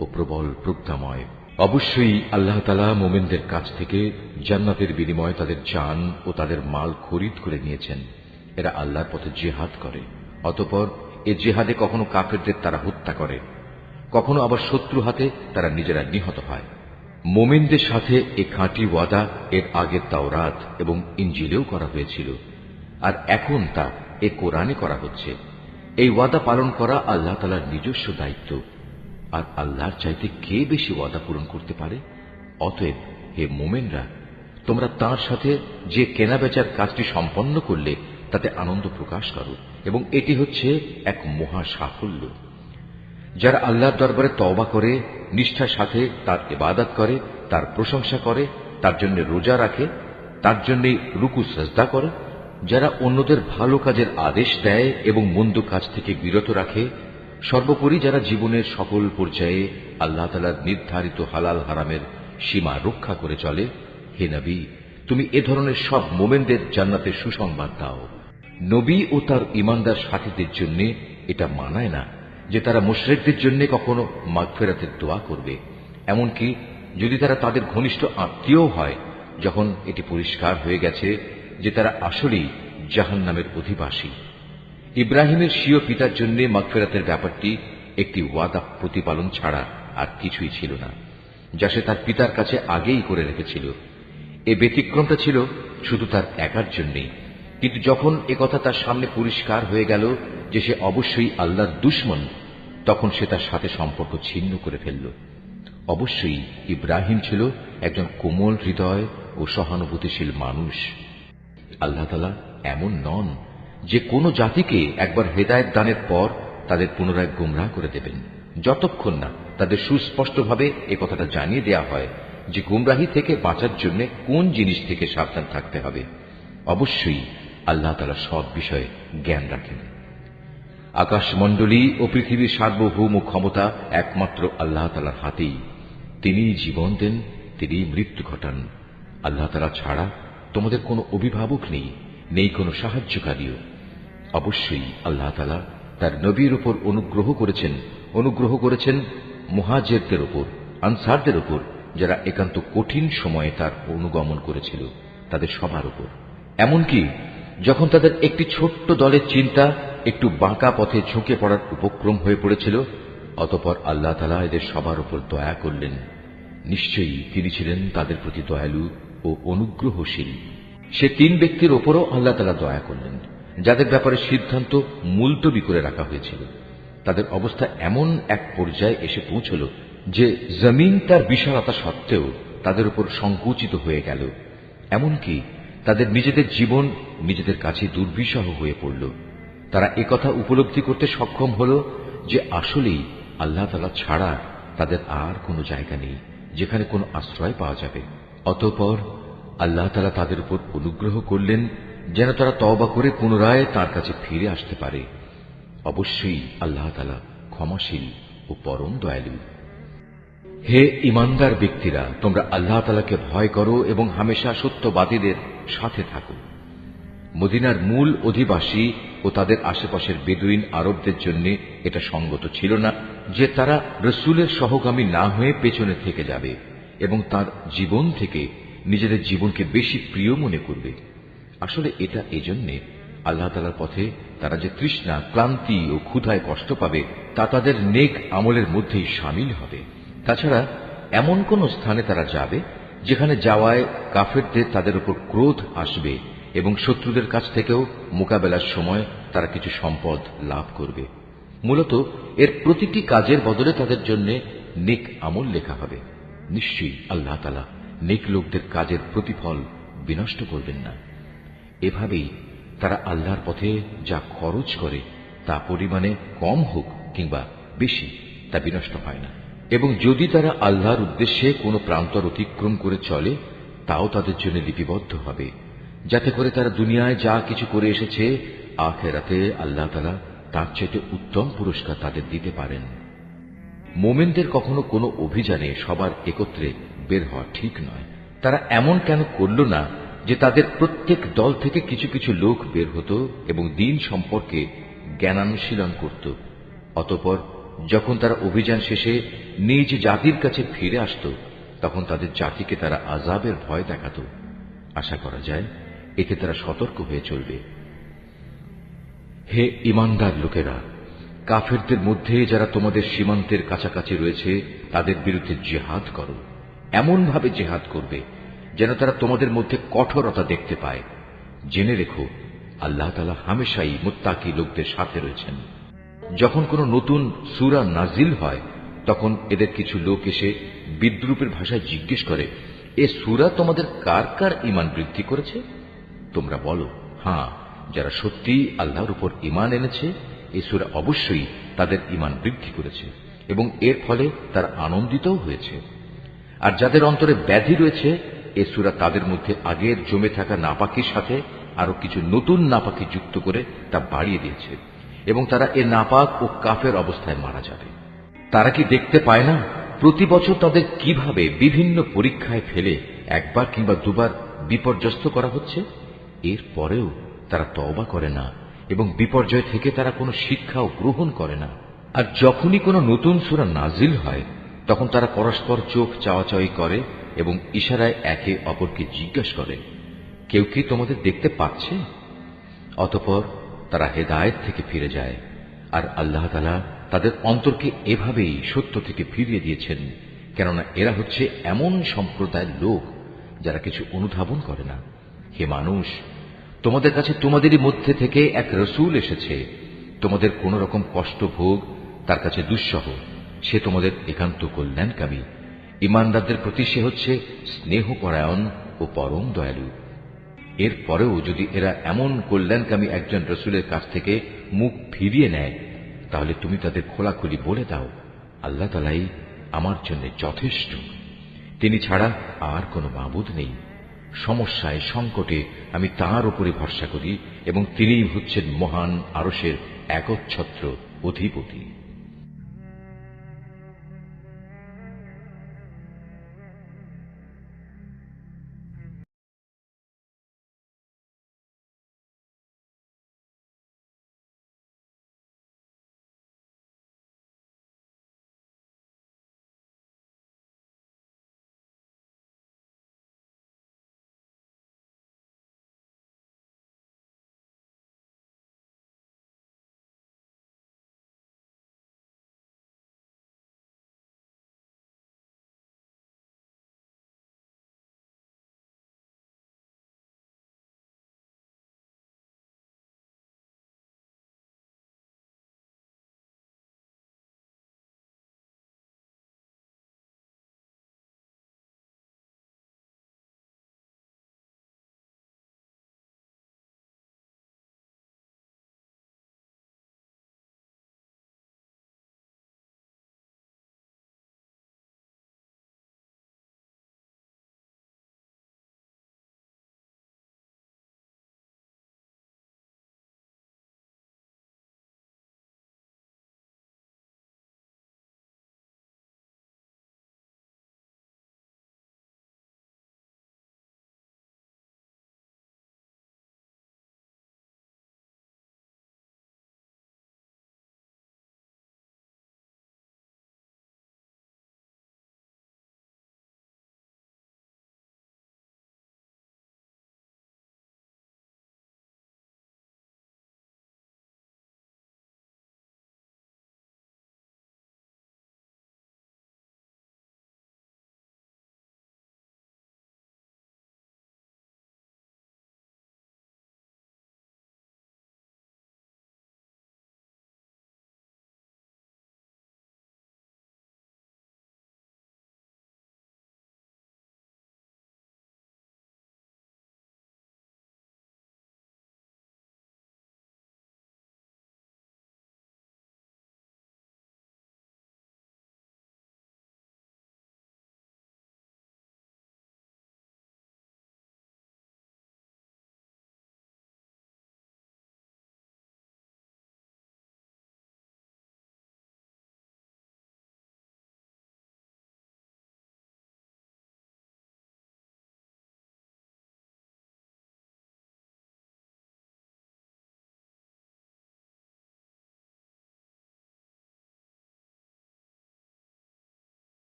ও প্রবল প্রজ্ঞাময়। অবশ্যই আল্লাহ তাআলা মুমিনদের কাছ থেকে জান্নাতের বিনিময়ে তাদের জান ও তাদের মাল খরিদ করে নিয়েছেন। এরা আল্লাহর পথে জিহাদ করে, অতঃপর এ জিহাদে কখনো কাফেরদের তারা হত্যা করে, কখনো আবার শত্রু হাতে তারা নিজেরা নিহত হয়। মুমিনদের সাথে এ খাঁটি ওয়াদা এর আগে তাওরাত এবং ইনজিলেও করা হয়েছিল, আর এখন তা এ কোরআনে করা হচ্ছে। এই ওয়াদা পালন করা আল্লাহ তাআলার নিজস্ব দায়িত্ব, আর আল্লাহর চাইতে কে বেশি ওয়াদা পূরণ করতে পারে? অতএব হে মুমিনরা, তোমরা তাঁর সাথে যে কেনাবেচার কাজটি সম্পন্ন করলে তাতে আনন্দ প্রকাশ করো, এবং এটি হচ্ছে এক মহা সাফল্য। যারা আল্লাহর দরবারে তওবা করে, নিষ্ঠার সাথে তার ইবাদত করে, তার প্রশংসা করে, তার জন্য রোজা রাখে, তার জন্য রুকু সাজদা করে, যারা অন্যদের ভালো কাজের আদেশ দেয় এবং মন্দ কাজ থেকে বিরত রাখে, সর্বোপরি যারা জীবনের সকল পর্যায়ে আল্লাহ তাআলার নির্ধারিত হালাল হারামের সীমা রক্ষা করে চলে, হে নবী, তুমি এ ধরনের সব মুমিনদের জান্নাতের সুসংবাদ দাও। নবী ও তার ঈমানদার সাথীদের জন্য এটা মানায় না যে তারা মুশরিকদের জন্য কখনো মাগফিরাতের দোয়া করবে, এমনকি যদি তারা তাদের ঘনিষ্ঠ আত্মীয় হয়, যখন এটি পরিষ্কার হয়ে গেছে যে তারা আসলেই জাহান্নামের অধিবাসী। ইব্রাহিমের স্বীয় পিতার জন্য মাগফিরাতের ব্যাপারটি একটি ওয়াদা প্রতিপালন ছাড়া আর কিছুই ছিল না, যা সে তার পিতার কাছে আগেই করে রেখেছিল। এ ব্যতিক্রমটা ছিল শুধু তার একার জন্যই, কিন্তু যখন একথা তার সামনে পরিষ্কার হয়ে গেল যে সে অবশ্যই আল্লাহর দুশমন, তখন সে তার সাথে সম্পর্ক ছিন্ন করে ফেলল। অবশ্যই ইব্রাহিম ছিল একজন কোমল হৃদয় ও সহানুভূতিশীল মানুষ। আল্লাহ তাআলা এমন নন যে কোনো জাতিকে একবার হেদায়েত দানের পর তাদের পুনরায় গোমরাহ করে দেবেন, যতক্ষণ না তাদের সুস্পষ্টভাবে এ কথাটা জানিয়ে দেয়া হয় যে গোমরাহি থেকে বাঁচার জন্য কোন জিনিস থেকে সাবধান থাকতে হবে। অবশ্যই আল্লাহ তাআলা সব বিষয়ে জ্ঞান রাখেন। আকাশমণ্ডলী ও পৃথিবীর সার্বভৌম ক্ষমতা একমাত্র আল্লাহ তাআলার হাতেই। তিনিই জীবন দেন, তিনিই মৃত্যু ঘটান। আল্লাহ তাআলা ছাড়া তোমাদের কোনো অভিভাবক নেই, নেই কোনো সাহায্যকারীও। অবশ্যই আল্লাহ তাআলা তার নবীর উপর অনুগ্রহ করেছেন মুহাজিরদের উপর, আনসারদের উপর, যারা একান্ত কঠিন সময়ে তার অনুগমন করেছিল, তাদের সবার উপর। এমনকি যখন তাদের একটি ছোট্ট দলের চিন্তা একটু বাঁকা পথে ঝুঁকে পড়ার উপক্রম হয়ে পড়েছিল, অতঃপর আল্লাহ তাআলা এদের সবার উপর দয়া করলেন। নিশ্চয়ই তিনি ছিলেন তাদের প্রতি দয়ালু ও অনুগ্রহশীল। সে তিন ব্যক্তির ওপরও আল্লাহ তাআলা দয়া করলেন, যাদের ব্যাপারে সিদ্ধান্ত মুলতবি করে রাখা হয়েছিল। তাদের অবস্থা এমন এক পর্যায়ে এসে পৌঁছল যে জমিন তার বিশালতা সত্ত্বেও তাদের উপর সংকুচিত হয়ে গেল। এমনকি তাদের নিজেদের জীবন নিজেদের কাছে দুর্বিষহ হয়ে পড়ল। তারা একথা উপলব্ধি করতে সক্ষম হল যে আসলেই আল্লাহ তাআলা ছাড়া তাদের আর কোনো জায়গা নেই যেখানে কোনো আশ্রয় পাওয়া যাবে। অতঃপর আল্লাহ তাআলা তাদের উপর অনুগ্রহ করলেন যেন তারা তওবা করে পুনরায় তার কাছে ফিরে আসতে পারে। অবশ্যই আল্লাহ তাআলা ক্ষমাশীল ও পরম দয়ালু। হে ঈমানদার ব্যক্তিরা, তোমরা আল্লাহ তাআলাকে ভয় করো এবং হামেশা সত্যবাদীদের সাথে থাকো। মদিনার মূল অধিবাসী ও তাদের আশেপাশের বেদুইন আরবদের জন্য এটা সঙ্গত ছিল না যে তারা রাসূলের সহগামী না হয়ে পেছনে থেকে যাবে এবং তার জীবন থেকে নিজেদের জীবনকে বেশি প্রিয় মনে করবে। আসলে এটা এজন্যে, আল্লাহ তাআলার পথে তারা যে তৃষ্ণা, ক্লান্তি ও ক্ষুধায় কষ্ট পাবে তা তাদের নেক আমলের মধ্যেই শামিল হবে। তাছাড়া এমন কোন স্থানে তারা যাবে যেখানে যাওয়ায় কাফেরদের তাদের উপর ক্রোধ আসবে এবং শত্রুদের কাছ থেকেও মোকাবেলার সময় তারা কিছু সম্পদ লাভ করবে। মূলত এর প্রতিটি কাজের বদলে তাদের জন্য নেক আমল লেখা হবে। নিশ্চয়ই আল্লাহ তাআলা নেক লোকদের কাজের প্রতিফল বিনষ্ট করবেন না। এভাবেই তারা আল্লাহর পথে যা খরচ করে তা পরিমাণে কম হোক কিংবা বেশি, তা বিনষ্ট হয় না। এবং যদি তারা আল্লাহর উদ্দেশ্যে কোনো প্রান্তর অতিক্রম করে চলে, তাও তাদের জন্য লিপিবদ্ধ হবে, যাতে করে তারা দুনিয়ায় যা কিছু করে এসেছে, আখিরাতে আল্লাহ তাআলা তার চাইতে উত্তম পুরস্কার তাদের দিতে পারেন। মুমিনদের কখনো কোনো অভিযানে সবার একত্রে বের হওয়া ঠিক নয়। তারা এমন কেন করল না যে তাদের প্রত্যেক দল থেকে কিছু কিছু লোক বের হতো এবং দ্বীন সম্পর্কে জ্ঞানানুশীলন করত। অতঃপর যখন তারা অভিযান শেষে নিজ জাতির কাছে ফিরে আসত, তখন তাদের জাতিকে তারা আযাবের ভয় দেখাত। আশা করা যায় এতে তারা সতর্ক হয়ে চলবে। হে ঈমানদার লোকেরা, কাফেরদের মধ্যে যারা তোমাদের সীমান্তের কাছাকাছি রয়েছে তাদের বিরুদ্ধে জিহাদ করো। এমন ভাবে জিহাদ করবে যেন তারা তোমাদের মধ্যে কঠোরতা দেখতে পায়। জেনে রেখো, আল্লাহ তাআলা হামেশাই মুত্তাকি লোকদের সাথে রয়েছেন। যখন কোনো নতুন সূরা নাজিল হয় তখন এদের কিছু লোক এসে বিদ্রূপের ভাষায় জিজ্ঞেস করে, এ সূরা তোমাদের কার কার ঈমান বৃদ্ধি করেছে? তোমরা বলো, হ্যাঁ, যারা সত্যি আল্লাহর উপর ঈমান এনেছে এই সূরা অবশ্যই তাদের ঈমান বৃদ্ধি করেছে এবং এর ফলে তারা আনন্দিতও হয়েছে। আর যাদের অন্তরে ব্যাধি রয়েছে এ সূরা তাদের মধ্যে আগের জমে থাকা নাপাকির সাথে আরো কিছু নতুন নাপাকি যুক্ত করে তা বাড়িয়ে দিয়েছে এবং তারা এ নাপাক ও কাফের অবস্থায় মারা যাবে। তারা কি দেখতে পায় না প্রতি বছর তাদের কিভাবে বিভিন্ন পরীক্ষায় ফেলে একবার কিংবা দুবার বিপর্যস্ত করা হচ্ছে? এর পরেও তারা তওবা করে না এবং বিপর্যয় থেকে তারা কোনো শিক্ষাও গ্রহণ করে না। আর যখনই কোনো নতুন সূরা নাজিল হয় তখন তারা পরস্পর চোখ চাওয়াচাওয়ি করে এবং ইশারায় একে অপরকে জিজ্ঞাসা করে, কেউ কি তোমাদের দেখতে পাচ্ছে? অতঃপর তারা হেদায়েত থেকে ফিরে যায়। আর আল্লাহ তাআলা তাদের অন্তরকে এভাবেই সত্য থেকে ফিরিয়ে দিয়েছেন, কেননা এরা হচ্ছে এমন সম্প্রদায়ের লোক যারা কিছু অনুধাবন করে না। হে মানুষ, তোমাদের কাছে তোমাদেরই মধ্যে থেকে এক রসূল এসেছে। তোমাদের কোন রকম কষ্ট ভোগ তার কাছে দুঃসহ। সে তোমাদের একান্ত কল্যাণকামী। ঈমানদারদের প্রতি সে হচ্ছে স্নেহপরায়ণ ও পরম দয়ালু। এর পরেও যদি এরা এমন কল্যাণকামী একজন রসূলের কাছ থেকে মুখ ফিরিয়ে নেয় তাহলে তুমি তাদের খোলাখুলি বলে দাও, আল্লাহ তাআলাই আমার জন্য যথেষ্ট। তিনি ছাড়া আর কোনো মাবুদ নেই। সমস্যায় সংকটে আমি তাঁর উপরে ভরসা করি এবং তিনিই হচ্ছেন মহান আরশের একচ্ছত্র অধিপতি।